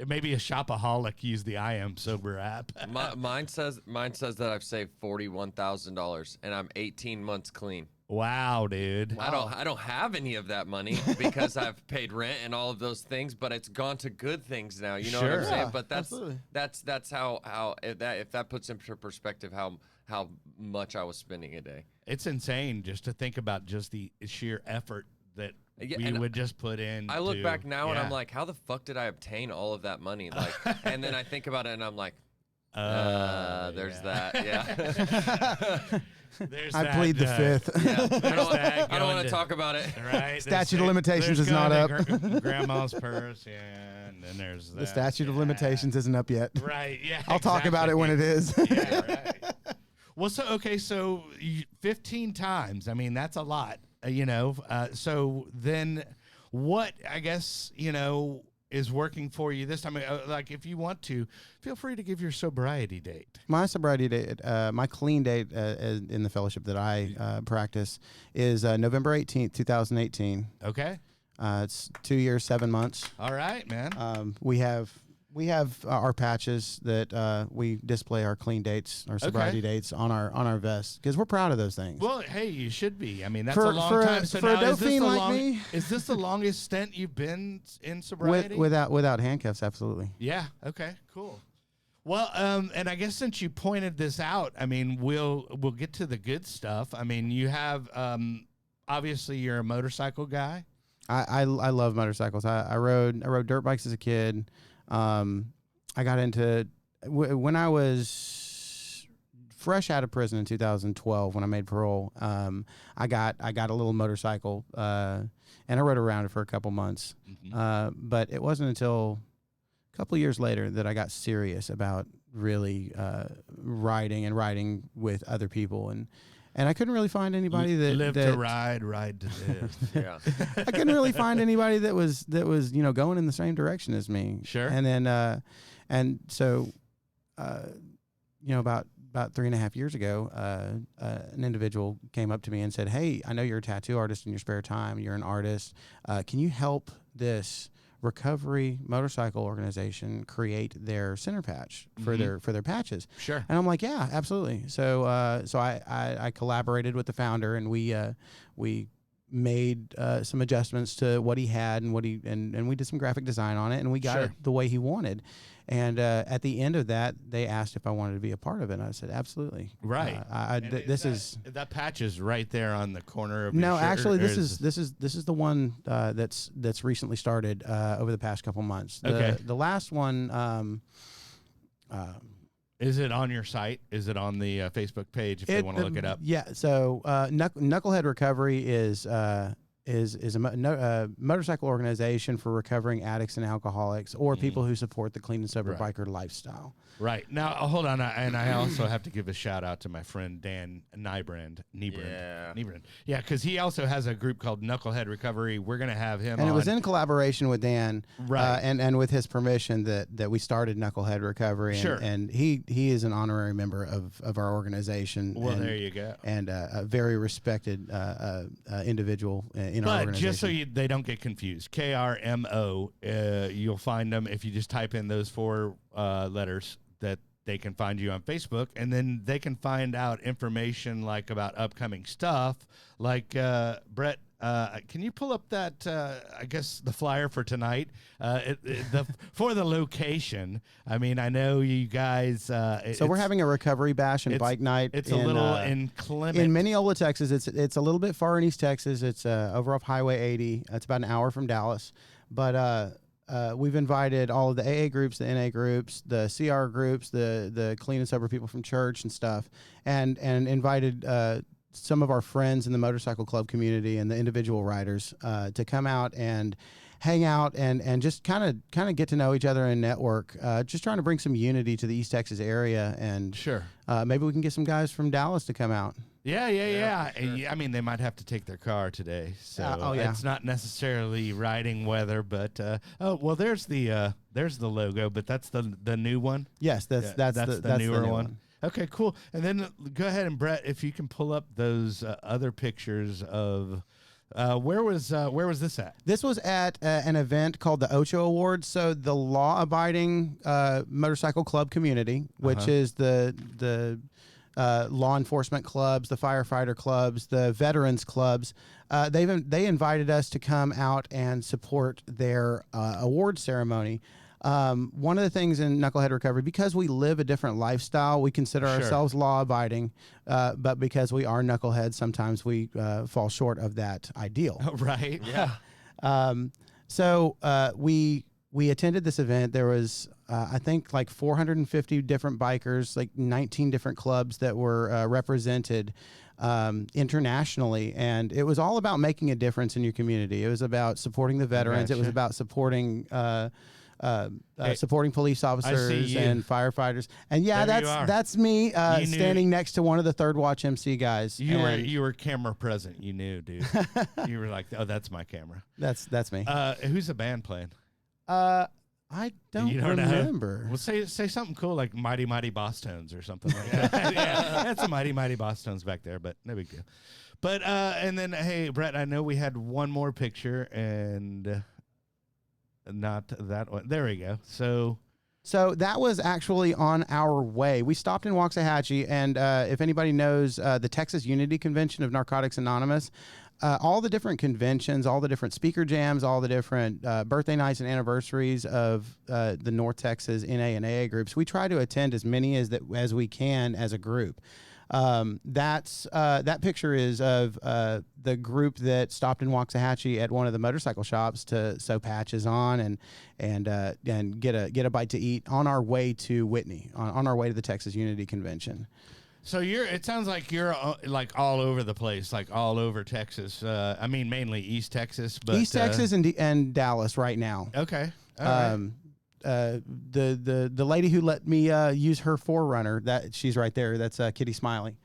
[SPEAKER 1] Maybe a shopaholic use the I Am Sober app.
[SPEAKER 2] Mine says that I've saved $41,000 and I'm 18 months clean.
[SPEAKER 1] Wow, dude.
[SPEAKER 2] Wow. I don't have any of that money because I've paid rent and all of those things, but it's gone to good things now. You know what I'm saying?
[SPEAKER 3] Yeah,
[SPEAKER 2] But that's how if that puts into perspective how much I was spending a day.
[SPEAKER 1] It's insane just to think about just the sheer effort that we would just put in.
[SPEAKER 2] I look back now and I'm like, how the fuck did I obtain all of that money? Like, and then I think about it and I'm like, there's that. Yeah.
[SPEAKER 3] I plead the fifth.
[SPEAKER 2] Yeah. I don't want to talk about it.
[SPEAKER 1] Right.
[SPEAKER 3] Statute of limitations is not up.
[SPEAKER 1] Grandma's purse, and then there's that.
[SPEAKER 3] The statute of limitations isn't up yet.
[SPEAKER 1] Right. Yeah.
[SPEAKER 3] I'll talk about it when it is.
[SPEAKER 1] Yeah. Right. Well, so 15 times. I mean, that's a lot. So then, what I guess is working for you this time? Like, if you want to, feel free to give your sobriety date.
[SPEAKER 3] My sobriety date, my clean date in the fellowship that I practice is November 18th, 2018.
[SPEAKER 1] Okay.
[SPEAKER 3] It's 2 years, 7 months.
[SPEAKER 1] All right, man.
[SPEAKER 3] We have our patches that we display our clean dates, our sobriety dates on our vests because we're proud of those things.
[SPEAKER 1] Well, hey, you should be. I mean, that's
[SPEAKER 3] for
[SPEAKER 1] a long time. So
[SPEAKER 3] for
[SPEAKER 1] now,
[SPEAKER 3] a dope fiend like me,
[SPEAKER 1] is this the longest stint you've been in sobriety?
[SPEAKER 3] Without handcuffs, absolutely.
[SPEAKER 1] Yeah. Okay. Cool. Well, and I guess since you pointed this out, I mean, we'll get to the good stuff. I mean, you have obviously you're a motorcycle guy.
[SPEAKER 3] I love motorcycles. I rode dirt bikes as a kid. I got into when I was fresh out of prison in 2012 when I made parole. I got a little motorcycle and I rode around it for a couple months. Mm-hmm. But it wasn't until a couple of years later that I got serious about really riding with other people and I couldn't really find anybody that
[SPEAKER 1] live to ride to live.
[SPEAKER 3] Yeah, I couldn't really find anybody that was going in the same direction as me.
[SPEAKER 1] Sure.
[SPEAKER 3] And then so about 3.5 years ago, an individual came up to me and said, "Hey, I know you're a tattoo artist in your spare time. You're an artist. Can you help this recovery motorcycle organization create their center patch for their patches?"
[SPEAKER 1] Sure.
[SPEAKER 3] And I'm like, yeah, absolutely. So I collaborated with the founder and we made some adjustments to what he had and and we did some graphic design on it and we got it the way he wanted. And at the end of that, they asked if I wanted to be a part of it. And I said, absolutely.
[SPEAKER 1] Right. That patch is right there on the corner of your shirt,
[SPEAKER 3] actually, this is the one that's recently started over the past couple months. The last one.
[SPEAKER 1] Is it on your site? Is it on the Facebook page if they want to look it up?
[SPEAKER 3] Yeah. So Knucklehead Recovery is is a motorcycle organization for recovering addicts and alcoholics, or people who support the clean and sober biker lifestyle.
[SPEAKER 1] Right. Now, hold on. And I also have to give a shout out to my friend Dan Nybrand. Yeah, because he also has a group called Knucklehead Recovery. We're going to have him
[SPEAKER 3] And
[SPEAKER 1] on.
[SPEAKER 3] it was in collaboration with Dan,
[SPEAKER 1] Right.
[SPEAKER 3] and with his permission that we started Knucklehead Recovery. And,
[SPEAKER 1] Sure.
[SPEAKER 3] and he is an honorary member of our organization.
[SPEAKER 1] Well,
[SPEAKER 3] and,
[SPEAKER 1] there you go.
[SPEAKER 3] And a very respected individual in our organization.
[SPEAKER 1] But just so they don't get confused, KRMO, you'll find them if you just type in those 4 letters, that they can find you on Facebook, and then they can find out information like about upcoming stuff. Like Brett, can you pull up that? I guess the flyer for tonight, for the location. I mean, I know you guys.
[SPEAKER 3] So we're having a recovery bash and bike night.
[SPEAKER 1] It's a little inclement
[SPEAKER 3] in Mineola, Texas. It's a little bit far in East Texas. It's over off Highway 80. It's about an hour from Dallas, but. We've invited all of the AA groups, the NA groups, the CR groups, the clean and sober people from church and stuff, and invited some of our friends in the motorcycle club community and the individual riders to come out and hang out and just kind of get to know each other and network. Just trying to bring some unity to the East Texas area, and
[SPEAKER 1] sure,
[SPEAKER 3] maybe we can get some guys from Dallas to come out.
[SPEAKER 1] Yeah. Sure. I mean, they might have to take their car today, so it's not necessarily riding weather. But there's the logo, but that's the new one.
[SPEAKER 3] Yes, that's the
[SPEAKER 1] newer
[SPEAKER 3] new
[SPEAKER 1] one. Okay, cool. And then go ahead and Brett, if you can pull up those other pictures of. Where was this at?
[SPEAKER 3] This was at an event called the Ocho Awards. So the law-abiding motorcycle club community, which is the law enforcement clubs, the firefighter clubs, the veterans clubs, they invited us to come out and support their award ceremony. One of the things in Knucklehead Recovery, because we live a different lifestyle, we consider ourselves law-abiding, but because we are knuckleheads, sometimes we fall short of that ideal.
[SPEAKER 1] Right. Yeah.
[SPEAKER 3] So we attended this event. There was, I think, like 450 different bikers, like 19 different clubs that were represented internationally, and it was all about making a difference in your community. It was about supporting the veterans. It was about supporting supporting police officers and firefighters. And that's me standing next to one of the Third Watch MC guys.
[SPEAKER 1] You were camera present. You knew, dude. You were like, oh, that's my camera.
[SPEAKER 3] That's me.
[SPEAKER 1] Who's the band playing?
[SPEAKER 3] I don't remember.
[SPEAKER 1] Well, say something cool like Mighty Mighty Boss Tones or something like that. Yeah, that's a Mighty Mighty Boss Tones back there, but no big deal. But and then hey, Brett, I know we had one more picture and not that one. There we go. So
[SPEAKER 3] that was actually on our way. We stopped in Waxahachie, and if anybody knows the Texas Unity Convention of Narcotics Anonymous, all the different conventions, all the different speaker jams, all the different birthday nights and anniversaries of the North Texas NA and AA groups, we try to attend as many as we can as a group. That picture is of the group that stopped in Waxahachie at one of the motorcycle shops to sew patches on and get a bite to eat on our way to Whitney, on our way to the Texas Unity Convention.
[SPEAKER 1] So it sounds like you're like all over the place, like all over Texas. I mean, mainly East Texas, but
[SPEAKER 3] East Texas and Dallas right now.
[SPEAKER 1] Okay. All right.
[SPEAKER 3] The lady who let me use her Forerunner, that she's right there. That's Kitty Smiley.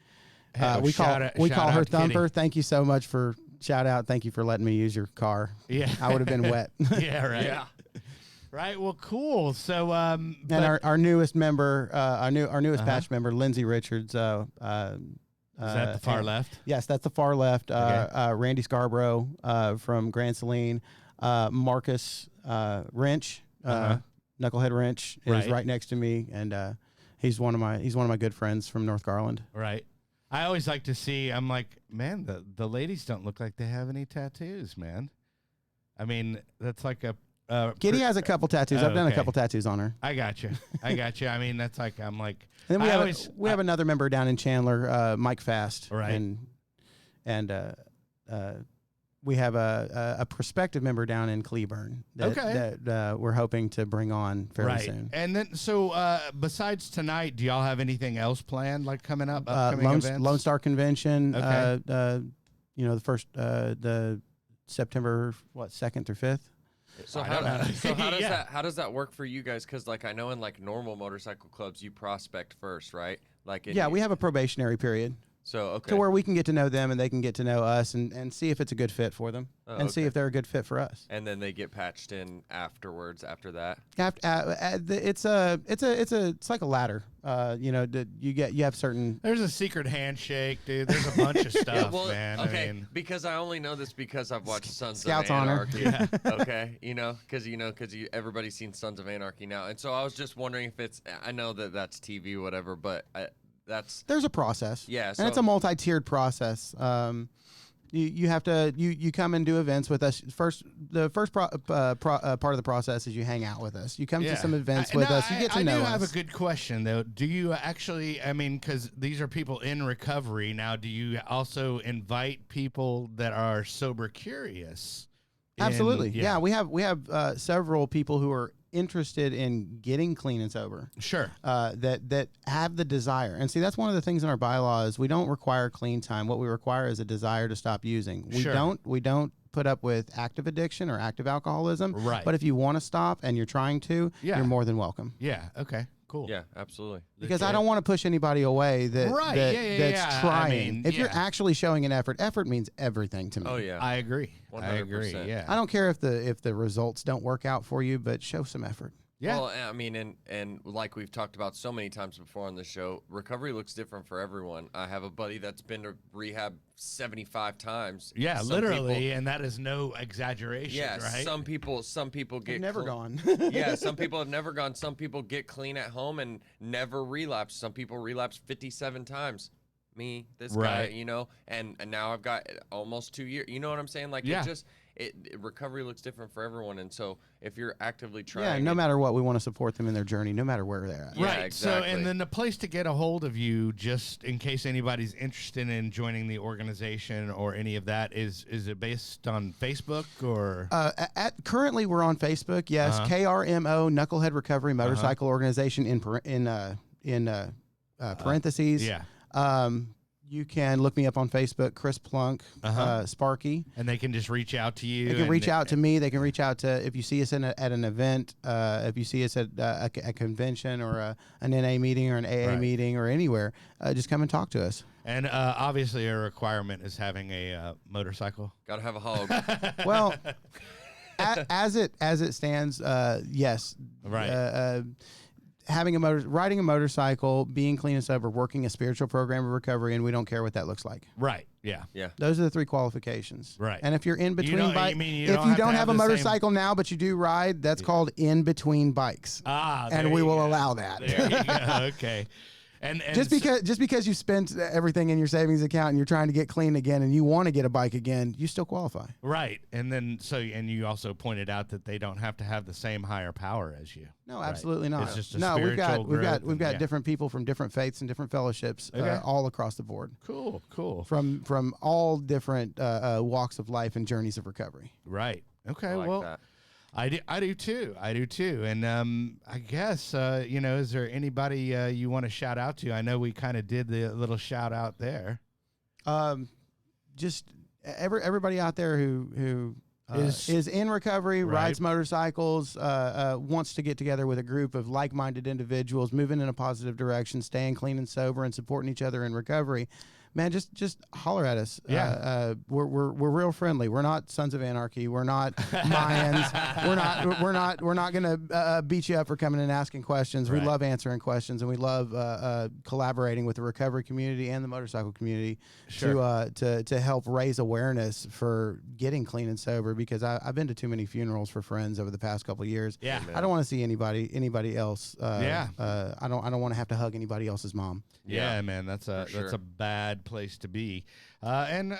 [SPEAKER 3] We call her Thumper. Kitty. Thank you so much for shout out. Thank you for letting me use your car.
[SPEAKER 1] Yeah,
[SPEAKER 3] I would have been wet.
[SPEAKER 1] Yeah, right. Yeah. Right. Well, cool. So,
[SPEAKER 3] and our newest member, our newest patch member, Lindsay Richards. Is
[SPEAKER 1] that the far left?
[SPEAKER 3] Yes, that's the far left.
[SPEAKER 1] Okay.
[SPEAKER 3] Randy Scarborough from Grand Saline. Marcus Wrench, Knucklehead Wrench, is right next to me, and he's one of my good friends from North Garland.
[SPEAKER 1] Right. I always like to see. I'm like, man, the ladies don't look like they have any tattoos, man. I mean, that's like a.
[SPEAKER 3] Kitty has a couple tattoos. I've done a couple tattoos on her.
[SPEAKER 1] I got you. I mean, that's like I'm like.
[SPEAKER 3] And then we have another member down in Chandler, Mike Fast.
[SPEAKER 1] Right.
[SPEAKER 3] And we have a prospective member down in Cleburne that we're hoping to bring on fairly soon.
[SPEAKER 1] And then, so besides tonight, do y'all have anything else planned, like coming up? Upcoming events?
[SPEAKER 3] Lone Star Convention.
[SPEAKER 1] Okay.
[SPEAKER 3] The first September 2nd through 5th.
[SPEAKER 2] So
[SPEAKER 1] I
[SPEAKER 2] how,
[SPEAKER 1] don't know.
[SPEAKER 2] so how does
[SPEAKER 1] Yeah.
[SPEAKER 2] that how does that work for you guys? Because like I know in like normal motorcycle clubs you prospect first, right? Like
[SPEAKER 3] Yeah, we have a probationary period
[SPEAKER 2] so okay.
[SPEAKER 3] to where we can get to know them and they can get to know us and see if it's a good fit for them and see
[SPEAKER 2] okay.
[SPEAKER 3] if they're a good fit for us.
[SPEAKER 2] And then they get patched in afterwards. After that,
[SPEAKER 3] It's like a ladder. You have certain.
[SPEAKER 1] There's a secret handshake, dude. There's a bunch of stuff, man.
[SPEAKER 2] Okay,
[SPEAKER 1] I mean,
[SPEAKER 2] because I only know this because I've watched Sons
[SPEAKER 3] Scout's
[SPEAKER 2] of
[SPEAKER 3] Honor.
[SPEAKER 2] Anarchy.
[SPEAKER 1] Yeah.
[SPEAKER 2] Okay, because everybody's seen Sons of Anarchy now, and so I was just wondering if it's. I know that that's TV, whatever, but
[SPEAKER 3] There's a process.
[SPEAKER 2] Yeah,
[SPEAKER 3] and it's a multi-tiered process. You have to you come and do events with us first. The first part of the process is you hang out with us. You come to some events with us. You get to know us.
[SPEAKER 1] I do have a good question though. Do you actually? I mean, because these are people in recovery now. Do you also invite people that are sober curious?
[SPEAKER 3] Absolutely. Yeah, we have several people who are interested in getting clean and sober.
[SPEAKER 1] Sure.
[SPEAKER 3] That have the desire. And see, that's one of the things in our bylaws. We don't require clean time. What we require is a desire to stop using. We don't put up with active addiction or active alcoholism.
[SPEAKER 1] Right.
[SPEAKER 3] But if you want to stop and you're trying to, you're more than welcome.
[SPEAKER 1] Yeah. Okay. Cool.
[SPEAKER 2] Yeah, absolutely.
[SPEAKER 3] Because I don't want to push anybody away that's trying.
[SPEAKER 1] I mean,
[SPEAKER 3] if you're actually showing an effort means everything to me.
[SPEAKER 2] Oh yeah,
[SPEAKER 1] I agree.
[SPEAKER 2] 100%.
[SPEAKER 1] I agree. Yeah.
[SPEAKER 3] I don't care if the results don't work out for you, but show some effort.
[SPEAKER 1] Yeah.
[SPEAKER 2] Well, I mean, and like we've talked about so many times before on the show, recovery looks different for everyone. I have a buddy that's been to rehab 75 times.
[SPEAKER 1] Yeah,
[SPEAKER 2] Some
[SPEAKER 1] literally,
[SPEAKER 2] people-
[SPEAKER 1] and that is no exaggeration,
[SPEAKER 2] yeah,
[SPEAKER 1] right?
[SPEAKER 2] some people get
[SPEAKER 3] Never gone.
[SPEAKER 2] Yeah, some people have never gone. Some people get clean at home and never relapse. Some people relapse 57 times. Me, this guy,
[SPEAKER 1] Right.
[SPEAKER 2] and now I've got almost 2 years. You know what I'm saying? Like
[SPEAKER 1] Yeah.
[SPEAKER 2] recovery looks different for everyone, and so if you're actively trying,
[SPEAKER 3] Yeah, no matter what, we want to support them in their journey, no matter where they're at.
[SPEAKER 2] Yeah,
[SPEAKER 1] Right.
[SPEAKER 2] exactly.
[SPEAKER 1] So, and then the place to get a hold of you, just in case anybody's interested in joining the organization or any of that, is it based on Facebook or?
[SPEAKER 3] Currently, we're on Facebook. Yes, KRMO Knucklehead Recovery Motorcycle Organization in parentheses.
[SPEAKER 1] Yeah.
[SPEAKER 3] You can look me up on Facebook, Chris Plunk, Sparky.
[SPEAKER 1] And they can just reach out to you.
[SPEAKER 3] They can reach out to me. They can reach out to, if you see us at an event, if you see us at a convention or an NA meeting or an AA meeting or anywhere, just come and talk to us.
[SPEAKER 1] And obviously, a requirement is having a motorcycle.
[SPEAKER 2] gotta have a hog.
[SPEAKER 3] Well, as it stands, yes.
[SPEAKER 1] Right.
[SPEAKER 3] Riding a motorcycle, being clean and sober, working a spiritual program of recovery, and we don't care what that looks like.
[SPEAKER 1] Right. Yeah.
[SPEAKER 2] Yeah.
[SPEAKER 3] Those are the three qualifications.
[SPEAKER 1] Right.
[SPEAKER 3] And if you're in between
[SPEAKER 1] don't-
[SPEAKER 3] bikes,
[SPEAKER 1] you mean you
[SPEAKER 3] if
[SPEAKER 1] don't
[SPEAKER 3] you
[SPEAKER 1] have to
[SPEAKER 3] don't
[SPEAKER 1] have
[SPEAKER 3] have a
[SPEAKER 1] the same-
[SPEAKER 3] motorcycle now, but you do ride, that's called in between bikes.
[SPEAKER 1] There
[SPEAKER 3] And we
[SPEAKER 1] you
[SPEAKER 3] will
[SPEAKER 1] go.
[SPEAKER 3] allow that.
[SPEAKER 1] There you go. Okay. And
[SPEAKER 3] Just because you spent everything in your savings account and you're trying to get clean again and you want to get a bike again, you still qualify.
[SPEAKER 1] Right. And then and you also pointed out that they don't have to have the same higher power as you.
[SPEAKER 3] No,
[SPEAKER 1] Right.
[SPEAKER 3] absolutely not.
[SPEAKER 1] It's just a
[SPEAKER 3] no, we've got
[SPEAKER 1] spiritual growth and-
[SPEAKER 3] different people from different faiths and different fellowships all across the board.
[SPEAKER 1] Cool.
[SPEAKER 3] From all different walks of life and journeys of recovery.
[SPEAKER 1] Right. Okay.
[SPEAKER 2] I like
[SPEAKER 1] well,
[SPEAKER 2] that.
[SPEAKER 1] I do too. And I guess is there anybody you want to shout out to? I know we kind of did the little shout out there.
[SPEAKER 3] Just everybody out there who is in recovery, rides motorcycles, wants to get together with a group of like-minded individuals, moving in a positive direction, staying clean and sober, and supporting each other in recovery. Man, just holler at us.
[SPEAKER 1] Yeah.
[SPEAKER 3] We're real friendly. We're not Sons of Anarchy. We're not Mayans. We're not gonna beat you up for coming and asking questions.
[SPEAKER 1] Right.
[SPEAKER 3] We love answering questions, and we love collaborating with the recovery community and the motorcycle community to help raise awareness for getting clean and sober. Because I've been to too many funerals for friends over the past couple of years.
[SPEAKER 1] Yeah.
[SPEAKER 3] I don't want to see anybody else. I don't want to have to hug anybody else's mom.
[SPEAKER 1] Yeah, man, that's a
[SPEAKER 2] sure.
[SPEAKER 1] bad place to be. Addiction's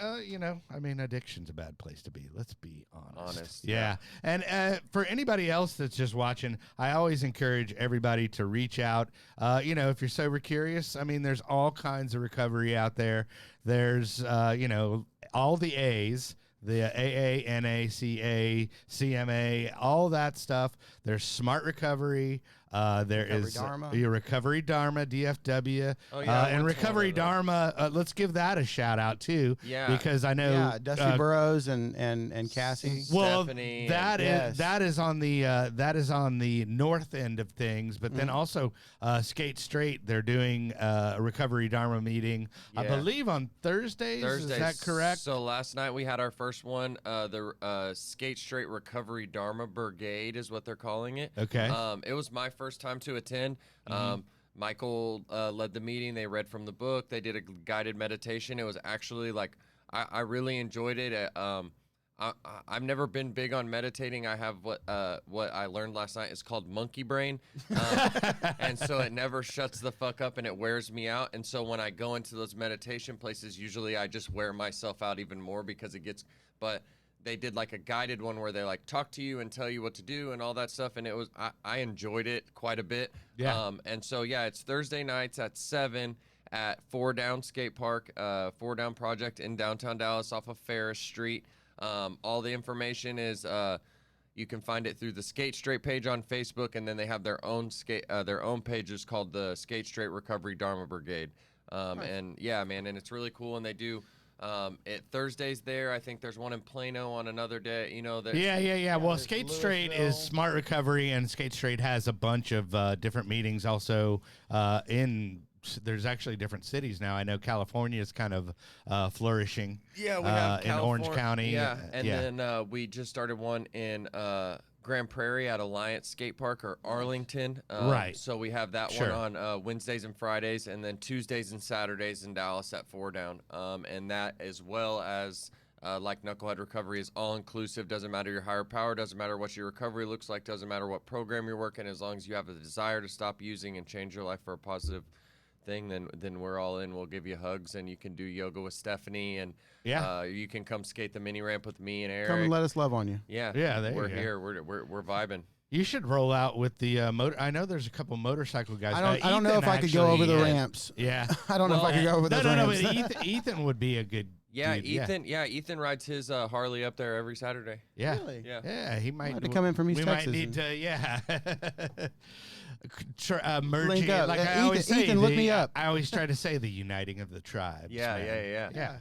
[SPEAKER 1] a bad place to be. Let's be honest. Yeah. And for anybody else that's just watching, I always encourage everybody to reach out. If you're sober curious, there's all kinds of recovery out there. There's, all the A's. The AA, NA, CA, CMA, all that stuff. There's smart recovery. There
[SPEAKER 3] Recovery
[SPEAKER 1] is
[SPEAKER 3] Dharma.
[SPEAKER 1] your Recovery Dharma, DFW.
[SPEAKER 2] Oh, yeah, I
[SPEAKER 1] And
[SPEAKER 2] went to one
[SPEAKER 1] Recovery
[SPEAKER 2] of those.
[SPEAKER 1] Dharma, let's give that a shout out too.
[SPEAKER 2] Yeah.
[SPEAKER 1] Because I know
[SPEAKER 3] Yeah, Dusty Burrows and Cassie.
[SPEAKER 1] well,
[SPEAKER 2] Stephanie
[SPEAKER 1] that is
[SPEAKER 3] Yes.
[SPEAKER 1] that is on the north end of things, but then also Skate Straight. They're doing a Recovery Dharma meeting, I
[SPEAKER 2] Yeah.
[SPEAKER 1] believe, on Thursdays. Is that correct?
[SPEAKER 2] So last night we had our first one. The Skate Straight Recovery Dharma Brigade is what they're calling it.
[SPEAKER 1] Okay.
[SPEAKER 2] It was my first time to attend. Michael led the meeting. They read from the book. They did a guided meditation. It was actually like I really enjoyed it. I've never been big on meditating. I have what I learned last night is called monkey brain, and so it never shuts the fuck up and it wears me out. And so when I go into those meditation places, usually I just wear myself out even more because it gets. But they did like a guided one where they like talk to you and tell you what to do and all that stuff, and it was I enjoyed it quite a bit.
[SPEAKER 1] Yeah.
[SPEAKER 2] And so yeah, it's Thursday nights at 7 at 4 Down Skate Park, 4 Down Project in downtown Dallas off of Ferris Street. All the information is you can find it through the Skate Straight page on Facebook, and then they have their own pages called the Skate Straight Recovery Dharma Brigade. And yeah, man, and it's really cool. And they do it Thursdays there. I think there's one in Plano on another day. You know that.
[SPEAKER 1] Yeah. Well,
[SPEAKER 3] there's
[SPEAKER 1] Skate Straight is
[SPEAKER 3] Louisville.
[SPEAKER 1] Smart Recovery, and Skate Straight has a bunch of different meetings also there's actually different cities now. I know California is kind of flourishing.
[SPEAKER 2] Yeah, we have
[SPEAKER 1] in Orange
[SPEAKER 2] California-
[SPEAKER 1] County.
[SPEAKER 2] Yeah, and then we just started one in Grand Prairie at Alliance Skate Park or Arlington.
[SPEAKER 1] Right.
[SPEAKER 2] So we have that
[SPEAKER 1] Sure.
[SPEAKER 2] one on Wednesdays and Fridays, and then Tuesdays and Saturdays in Dallas at 4 Down. And that, as well as like Knucklehead Recovery, is all inclusive. Doesn't matter your higher power, doesn't matter what your recovery looks like, doesn't matter what program you're working. As long as you have a desire to stop using and change your life for a positive thing, then we're all in. We'll give you hugs, and you can do yoga with Stephanie, and you can come skate the mini ramp with me and Eric.
[SPEAKER 3] Come and let us love on you.
[SPEAKER 2] Yeah,
[SPEAKER 1] there
[SPEAKER 2] we're
[SPEAKER 1] you go.
[SPEAKER 2] here. We're vibing.
[SPEAKER 1] You should roll out with the motor. I know there's a couple motorcycle guys.
[SPEAKER 3] I don't know if I could go over the ramps.
[SPEAKER 1] Yeah.
[SPEAKER 3] I don't know if I could go over those
[SPEAKER 1] No,
[SPEAKER 3] ramps.
[SPEAKER 1] but Ethan would be a good
[SPEAKER 2] Yeah,
[SPEAKER 1] dude.
[SPEAKER 2] Ethan. Yeah, Ethan rides his Harley up there every Saturday.
[SPEAKER 1] Yeah.
[SPEAKER 3] Really?
[SPEAKER 2] Yeah.
[SPEAKER 1] Yeah, he might
[SPEAKER 3] have to come in from East
[SPEAKER 1] we
[SPEAKER 3] Texas
[SPEAKER 1] might need
[SPEAKER 3] and-
[SPEAKER 1] to merge
[SPEAKER 3] Link
[SPEAKER 1] it.
[SPEAKER 3] up.
[SPEAKER 1] Like I
[SPEAKER 3] Ethan-
[SPEAKER 1] always say,
[SPEAKER 3] Ethan, look me up.
[SPEAKER 1] I always try to say the uniting of the tribes.
[SPEAKER 2] Yeah,
[SPEAKER 1] man.
[SPEAKER 2] yeah.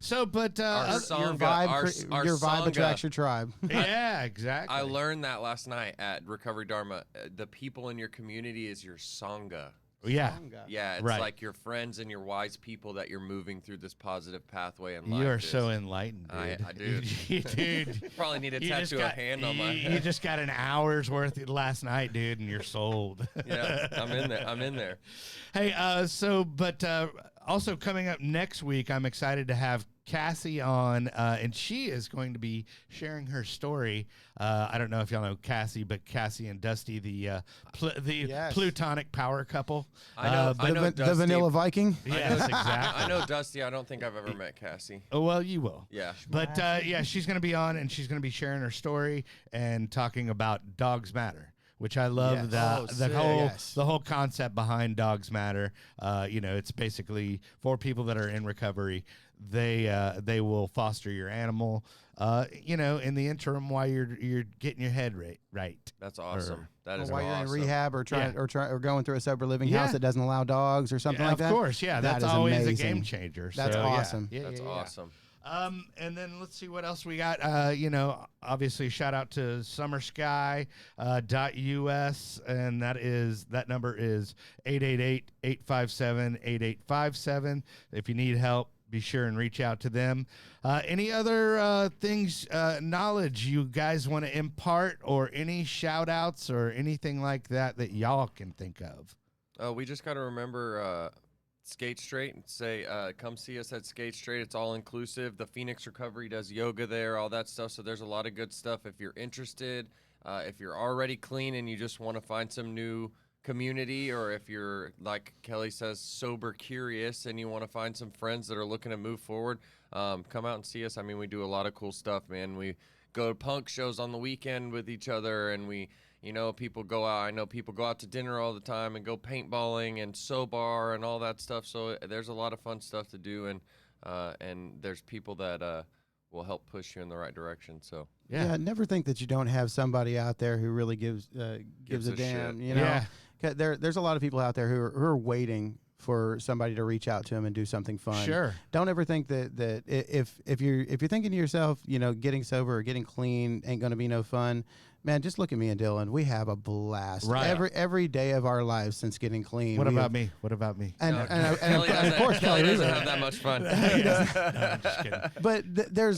[SPEAKER 1] So, but
[SPEAKER 2] Our
[SPEAKER 3] Your
[SPEAKER 2] Sangha,
[SPEAKER 3] vibe,
[SPEAKER 2] our
[SPEAKER 3] your vibe
[SPEAKER 2] Sangha.
[SPEAKER 3] attracts your tribe.
[SPEAKER 1] yeah, exactly.
[SPEAKER 2] I learned that last night at Recovery Dharma. The people in your community is your Sangha.
[SPEAKER 1] Yeah,
[SPEAKER 2] Yeah, it's
[SPEAKER 1] Right.
[SPEAKER 2] like your friends and your wise people that you're moving through this positive pathway in life.
[SPEAKER 1] you are
[SPEAKER 2] dude.
[SPEAKER 1] so enlightened, dude.
[SPEAKER 2] I do.
[SPEAKER 1] Dude.
[SPEAKER 2] Probably need to
[SPEAKER 1] You just
[SPEAKER 2] tattoo a
[SPEAKER 1] got-
[SPEAKER 2] hand on my
[SPEAKER 1] you
[SPEAKER 2] head.
[SPEAKER 1] just got an hour's worth last night, dude, and you're sold.
[SPEAKER 2] Yeah, I'm in there. I'm in there.
[SPEAKER 1] Hey, also coming up next week, I'm excited to have Cassie on, and she is going to be sharing her story. I don't know if y'all know Cassie, but Cassie and Dusty, the
[SPEAKER 3] Yes.
[SPEAKER 1] plutonic power couple.
[SPEAKER 2] I know. I know
[SPEAKER 3] The
[SPEAKER 2] Dusty.
[SPEAKER 3] Vanilla Viking.
[SPEAKER 1] Yes, exactly.
[SPEAKER 2] I know Dusty. I don't think I've ever met Cassie.
[SPEAKER 1] Oh, well, you will.
[SPEAKER 2] Yeah.
[SPEAKER 1] But yeah, she's going to be on, and she's going to be sharing her story and talking about Dogs Matter, which I love.
[SPEAKER 3] Yes.
[SPEAKER 1] The whole concept behind Dogs Matter. It's basically for people that are in recovery. They will foster your animal. In the interim while you're getting your head right.
[SPEAKER 2] That's awesome. That is
[SPEAKER 3] While you're in
[SPEAKER 2] awesome.
[SPEAKER 3] rehab or going through a sober living
[SPEAKER 1] Yeah.
[SPEAKER 3] house that doesn't allow dogs or something like that.
[SPEAKER 1] Of course, yeah.
[SPEAKER 3] That
[SPEAKER 1] That's
[SPEAKER 3] is
[SPEAKER 1] always
[SPEAKER 3] amazing.
[SPEAKER 1] a game changer.
[SPEAKER 3] That's
[SPEAKER 1] So, yeah.
[SPEAKER 3] awesome.
[SPEAKER 1] Yeah,
[SPEAKER 2] That's
[SPEAKER 1] yeah, yeah.
[SPEAKER 2] awesome.
[SPEAKER 1] And then let's see what else we got. Obviously shout out to summersky.us, and that number is 888-857-8857. If you need help, be sure and reach out to them. Any other knowledge you guys want to impart, or any shout outs or anything like that y'all can think of?
[SPEAKER 2] We just got to remember Skate Straight and say, come see us at Skate Straight. It's all inclusive. The Phoenix Recovery does yoga there, all that stuff. So there's a lot of good stuff. If you're interested, if you're already clean and you just want to find some new community, or if you're, like Kelly says, sober curious and you want to find some friends that are looking to move forward, come out and see us. I mean, we do a lot of cool stuff, man. We go to punk shows on the weekend with each other, and people go out. I know people go out to dinner all the time and go paintballing and bar and all that stuff. So there's a lot of fun stuff to do, and there's people that will help push you in the right direction. So
[SPEAKER 3] Yeah, never think that you don't have somebody out there who really gives a damn.
[SPEAKER 2] shit.
[SPEAKER 3] You know,
[SPEAKER 1] Yeah.
[SPEAKER 3] 'Cause there's a lot of people out there who are waiting for somebody to reach out to them and do something fun.
[SPEAKER 1] Sure.
[SPEAKER 3] Don't ever think that if you're thinking to yourself, you know, getting sober or getting clean ain't gonna be no fun. Man, just look at me and Dylan. We have a blast
[SPEAKER 1] Right.
[SPEAKER 3] every day of our lives since getting clean.
[SPEAKER 1] What
[SPEAKER 3] We
[SPEAKER 1] about
[SPEAKER 3] have-
[SPEAKER 1] me? What about me?
[SPEAKER 3] And,
[SPEAKER 2] No,
[SPEAKER 3] and,
[SPEAKER 2] Kelly
[SPEAKER 3] and of course,
[SPEAKER 2] Kelly
[SPEAKER 3] Kelly
[SPEAKER 2] doesn't
[SPEAKER 3] Reaver.
[SPEAKER 2] have that much fun.
[SPEAKER 1] No, I'm just kidding.
[SPEAKER 3] But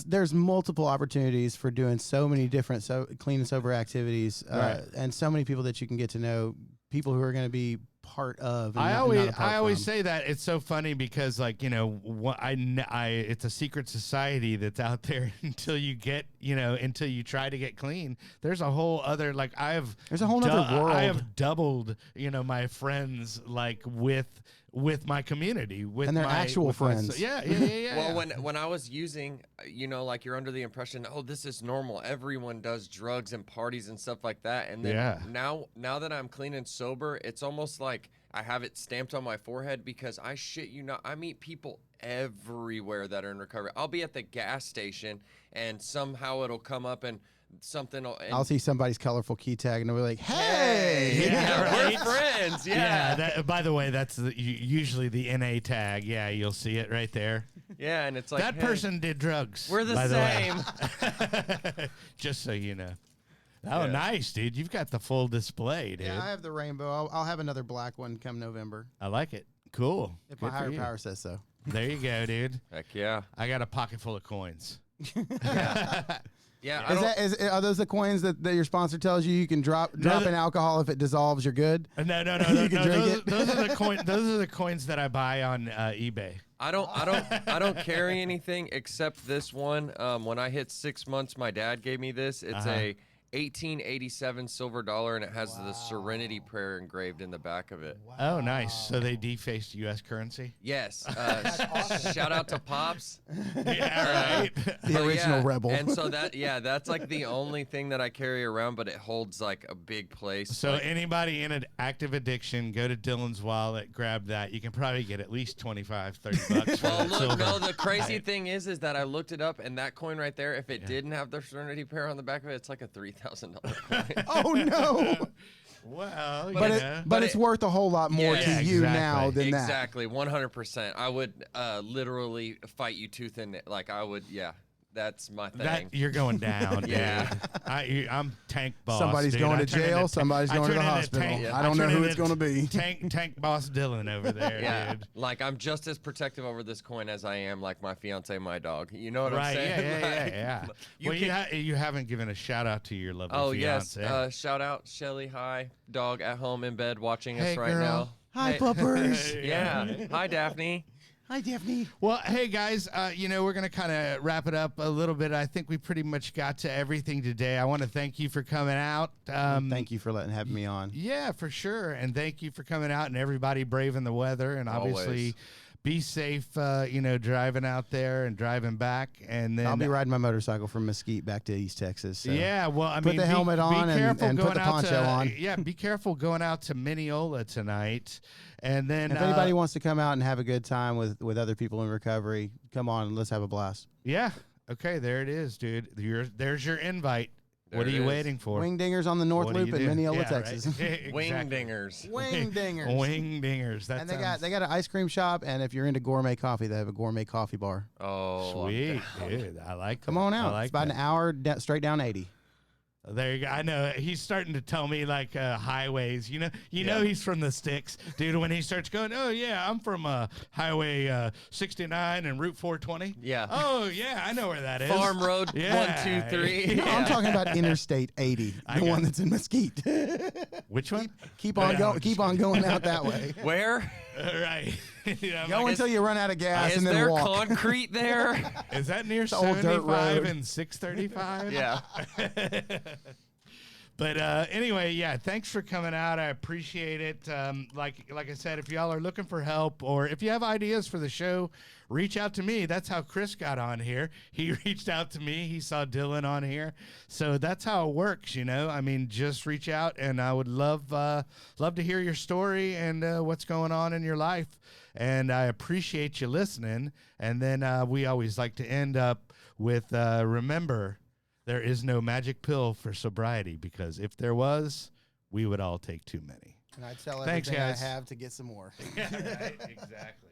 [SPEAKER 3] there's multiple opportunities for doing so many different clean and sober activities,
[SPEAKER 1] Right.
[SPEAKER 3] and so many people that you can get to know, people who are going to be part of. And
[SPEAKER 1] I
[SPEAKER 3] not
[SPEAKER 1] always
[SPEAKER 3] apart
[SPEAKER 1] I always
[SPEAKER 3] from.
[SPEAKER 1] say that it's so funny because like you know it's a secret society that's out there until you get until you try to get clean. There's a whole other like
[SPEAKER 3] There's a whole other world.
[SPEAKER 1] I have doubled my friends like with my community with
[SPEAKER 3] And they're
[SPEAKER 1] my,
[SPEAKER 3] actual
[SPEAKER 1] with my-
[SPEAKER 3] friends.
[SPEAKER 1] yeah.
[SPEAKER 2] Well, when I was using, like you're under the impression, oh, this is normal. Everyone does drugs and parties and stuff like that. And then
[SPEAKER 1] Yeah.
[SPEAKER 2] now that I'm clean and sober, it's almost like I have it stamped on my forehead because I shit you not, I meet people everywhere that are in recovery. I'll be at the gas station and somehow it'll come up and something will. And
[SPEAKER 3] I'll see somebody's colorful key tag and they'll be like, "Hey,
[SPEAKER 1] Yeah, right.
[SPEAKER 2] we're friends.
[SPEAKER 1] Yeah,
[SPEAKER 2] Yeah.
[SPEAKER 1] by the way, that's usually the NA tag. Yeah, you'll see it right there.
[SPEAKER 2] Yeah, and it's like
[SPEAKER 1] That
[SPEAKER 2] hey,
[SPEAKER 1] person did drugs.
[SPEAKER 2] We're the
[SPEAKER 1] by
[SPEAKER 2] same.
[SPEAKER 1] way. Just so you know. Oh,
[SPEAKER 2] Yeah.
[SPEAKER 1] nice, dude. You've got the full display, dude.
[SPEAKER 3] yeah, I have the rainbow. I'll have another black one come November
[SPEAKER 1] I like it. Cool.
[SPEAKER 3] if
[SPEAKER 1] Good
[SPEAKER 3] my
[SPEAKER 1] for
[SPEAKER 3] higher
[SPEAKER 1] you.
[SPEAKER 3] power says so."
[SPEAKER 1] There you go, dude.
[SPEAKER 2] Heck yeah.
[SPEAKER 1] I got a pocket full of coins.
[SPEAKER 2] Yeah. I don't,
[SPEAKER 3] Are those the coins that your sponsor tells you can drop in alcohol if it dissolves? You're good.
[SPEAKER 1] No.
[SPEAKER 3] You can drink it.
[SPEAKER 1] Those are the coins. Those are the coins that I buy on eBay.
[SPEAKER 2] I don't carry anything except this one. When I hit 6 months, my dad gave me this. It's a 1887 silver dollar, and it has the Serenity Prayer engraved in the back of it.
[SPEAKER 1] Oh, nice. So they defaced U.S. currency.
[SPEAKER 2] Yes. Shout out to Pops.
[SPEAKER 1] Yeah, right.
[SPEAKER 3] The
[SPEAKER 2] But
[SPEAKER 3] original
[SPEAKER 2] yeah,
[SPEAKER 3] rebel.
[SPEAKER 2] And so that's like the only thing that I carry around, but it holds like a big place.
[SPEAKER 1] So
[SPEAKER 2] like,
[SPEAKER 1] anybody in an active addiction, go to Dylan's wallet, grab that. You can probably get at least $25, $30 for
[SPEAKER 2] well,
[SPEAKER 1] that
[SPEAKER 2] look,
[SPEAKER 1] silver.
[SPEAKER 2] no, the crazy thing is that I looked it up, and that coin right there, if it didn't have the Serenity Prayer on the back of it, it's like a $3,000 coin.
[SPEAKER 3] Oh no!
[SPEAKER 1] Well,
[SPEAKER 3] But
[SPEAKER 1] you
[SPEAKER 3] it,
[SPEAKER 1] know.
[SPEAKER 3] but it's worth a whole lot more
[SPEAKER 2] Yeah,
[SPEAKER 3] to you now than that.
[SPEAKER 2] Exactly, 100%. I would literally fight you tooth and nail. Like I would, yeah. That's my thing.
[SPEAKER 1] That you're going down, dude.
[SPEAKER 2] Yeah.
[SPEAKER 1] I'm tank boss.
[SPEAKER 3] Somebody's
[SPEAKER 1] dude.
[SPEAKER 3] going
[SPEAKER 1] I
[SPEAKER 3] to
[SPEAKER 1] turn
[SPEAKER 3] jail.
[SPEAKER 1] into
[SPEAKER 3] Somebody's
[SPEAKER 1] I
[SPEAKER 3] going to
[SPEAKER 1] turn
[SPEAKER 3] the
[SPEAKER 1] into
[SPEAKER 3] hospital.
[SPEAKER 1] tank-
[SPEAKER 3] I don't know
[SPEAKER 1] turn
[SPEAKER 3] who
[SPEAKER 1] into
[SPEAKER 3] it's going to be.
[SPEAKER 1] Tank boss Dylan over there,
[SPEAKER 2] yeah,
[SPEAKER 1] dude.
[SPEAKER 2] like I'm just as protective over this coin as I am like my fiance, my dog. You know what I'm
[SPEAKER 1] Right?
[SPEAKER 2] saying?
[SPEAKER 1] Yeah.
[SPEAKER 2] Like,
[SPEAKER 1] Well, you haven't given a shout out to your lovely
[SPEAKER 2] Oh
[SPEAKER 1] fiance.
[SPEAKER 2] yes, shout out Shelly. Hi, dog at home in bed watching
[SPEAKER 1] Hey,
[SPEAKER 2] us right
[SPEAKER 1] girl.
[SPEAKER 2] now.
[SPEAKER 3] Hi,
[SPEAKER 2] Hey-
[SPEAKER 3] puppers.
[SPEAKER 2] Yeah. Hi, Daphne.
[SPEAKER 3] Hi, Daphne.
[SPEAKER 1] Well, hey guys, we're gonna kind of wrap it up a little bit. I think we pretty much got to everything today. I want to thank you for coming out.
[SPEAKER 3] Thank you for having me on.
[SPEAKER 1] Yeah, for sure, and thank you for coming out and everybody braving the weather and obviously.
[SPEAKER 2] Always.
[SPEAKER 1] Be safe, driving out there and driving back, and then
[SPEAKER 3] I'll be riding my motorcycle from Mesquite back to East Texas. So.
[SPEAKER 1] Yeah, well, I
[SPEAKER 3] Put
[SPEAKER 1] mean,
[SPEAKER 3] the helmet on
[SPEAKER 1] be
[SPEAKER 3] and-
[SPEAKER 1] careful
[SPEAKER 3] and put
[SPEAKER 1] going
[SPEAKER 3] the
[SPEAKER 1] out
[SPEAKER 3] poncho
[SPEAKER 1] to,
[SPEAKER 3] on.
[SPEAKER 1] Yeah, be careful going out to Mineola tonight, and then
[SPEAKER 3] If anybody wants to come out and have a good time with other people in recovery, come on, let's have a blast.
[SPEAKER 1] yeah, okay, there it is, dude. There's your invite.
[SPEAKER 2] There
[SPEAKER 1] What are
[SPEAKER 2] it
[SPEAKER 1] you
[SPEAKER 2] is.
[SPEAKER 1] waiting for?
[SPEAKER 3] Wing dingers on the North
[SPEAKER 1] What do
[SPEAKER 3] Loop
[SPEAKER 1] you
[SPEAKER 3] in
[SPEAKER 1] do?
[SPEAKER 3] Mineola,
[SPEAKER 1] Yeah,
[SPEAKER 3] Texas.
[SPEAKER 1] Right.
[SPEAKER 2] Wing
[SPEAKER 1] Exactly.
[SPEAKER 2] dingers.
[SPEAKER 3] Wing dingers.
[SPEAKER 1] Wing dingers. That
[SPEAKER 3] And they
[SPEAKER 1] sounds
[SPEAKER 3] got an ice cream shop, and if you're into gourmet coffee, they have a gourmet coffee bar.
[SPEAKER 2] Oh,
[SPEAKER 1] sweet, dude. I like.
[SPEAKER 3] Come
[SPEAKER 1] that.
[SPEAKER 3] on
[SPEAKER 1] I
[SPEAKER 3] out.
[SPEAKER 1] like
[SPEAKER 3] It's about
[SPEAKER 1] that.
[SPEAKER 3] an hour straight down 80.
[SPEAKER 1] There you go. I know he's starting to tell me like highways. You know
[SPEAKER 2] Yeah.
[SPEAKER 1] he's from the sticks, dude. When he starts going, oh yeah, I'm from Highway 69 and Route 420.
[SPEAKER 2] Yeah.
[SPEAKER 1] Oh yeah, I know where that is.
[SPEAKER 2] Farm Road
[SPEAKER 1] Yeah.
[SPEAKER 2] 1, 2, 3.
[SPEAKER 3] No, I'm talking about Interstate 80,
[SPEAKER 1] I
[SPEAKER 3] the
[SPEAKER 1] got
[SPEAKER 3] one
[SPEAKER 1] it.
[SPEAKER 3] that's in Mesquite.
[SPEAKER 1] Which one?
[SPEAKER 3] keep on
[SPEAKER 1] Yeah,
[SPEAKER 3] going.
[SPEAKER 1] I'm
[SPEAKER 3] Keep
[SPEAKER 1] just
[SPEAKER 3] on going out that way.
[SPEAKER 2] Where?
[SPEAKER 1] Right. Yeah, I'm
[SPEAKER 3] Go
[SPEAKER 1] like,
[SPEAKER 3] until you run out of gas
[SPEAKER 2] Is
[SPEAKER 3] and then
[SPEAKER 2] there
[SPEAKER 3] walk.
[SPEAKER 2] concrete there?
[SPEAKER 1] is that near
[SPEAKER 3] old dirt
[SPEAKER 1] 75
[SPEAKER 3] road.
[SPEAKER 1] and 635?
[SPEAKER 2] Yeah.
[SPEAKER 1] But anyway, yeah, thanks for coming out. I appreciate it. Like I said, if y'all are looking for help or if you have ideas for the show, reach out to me. That's how Chris got on here. He reached out to me. He saw Dylan on here. So that's how it works, you know. I mean, just reach out, and I would love to hear your story and what's going on in your life. And I appreciate you listening. And then we always like to end up with remember, there is no magic pill for sobriety, because if there was, we would all take too many.
[SPEAKER 4] And I'd sell
[SPEAKER 1] Thanks,
[SPEAKER 4] everything
[SPEAKER 1] guys.
[SPEAKER 4] I have to get some more.
[SPEAKER 1] Yeah, right, exactly.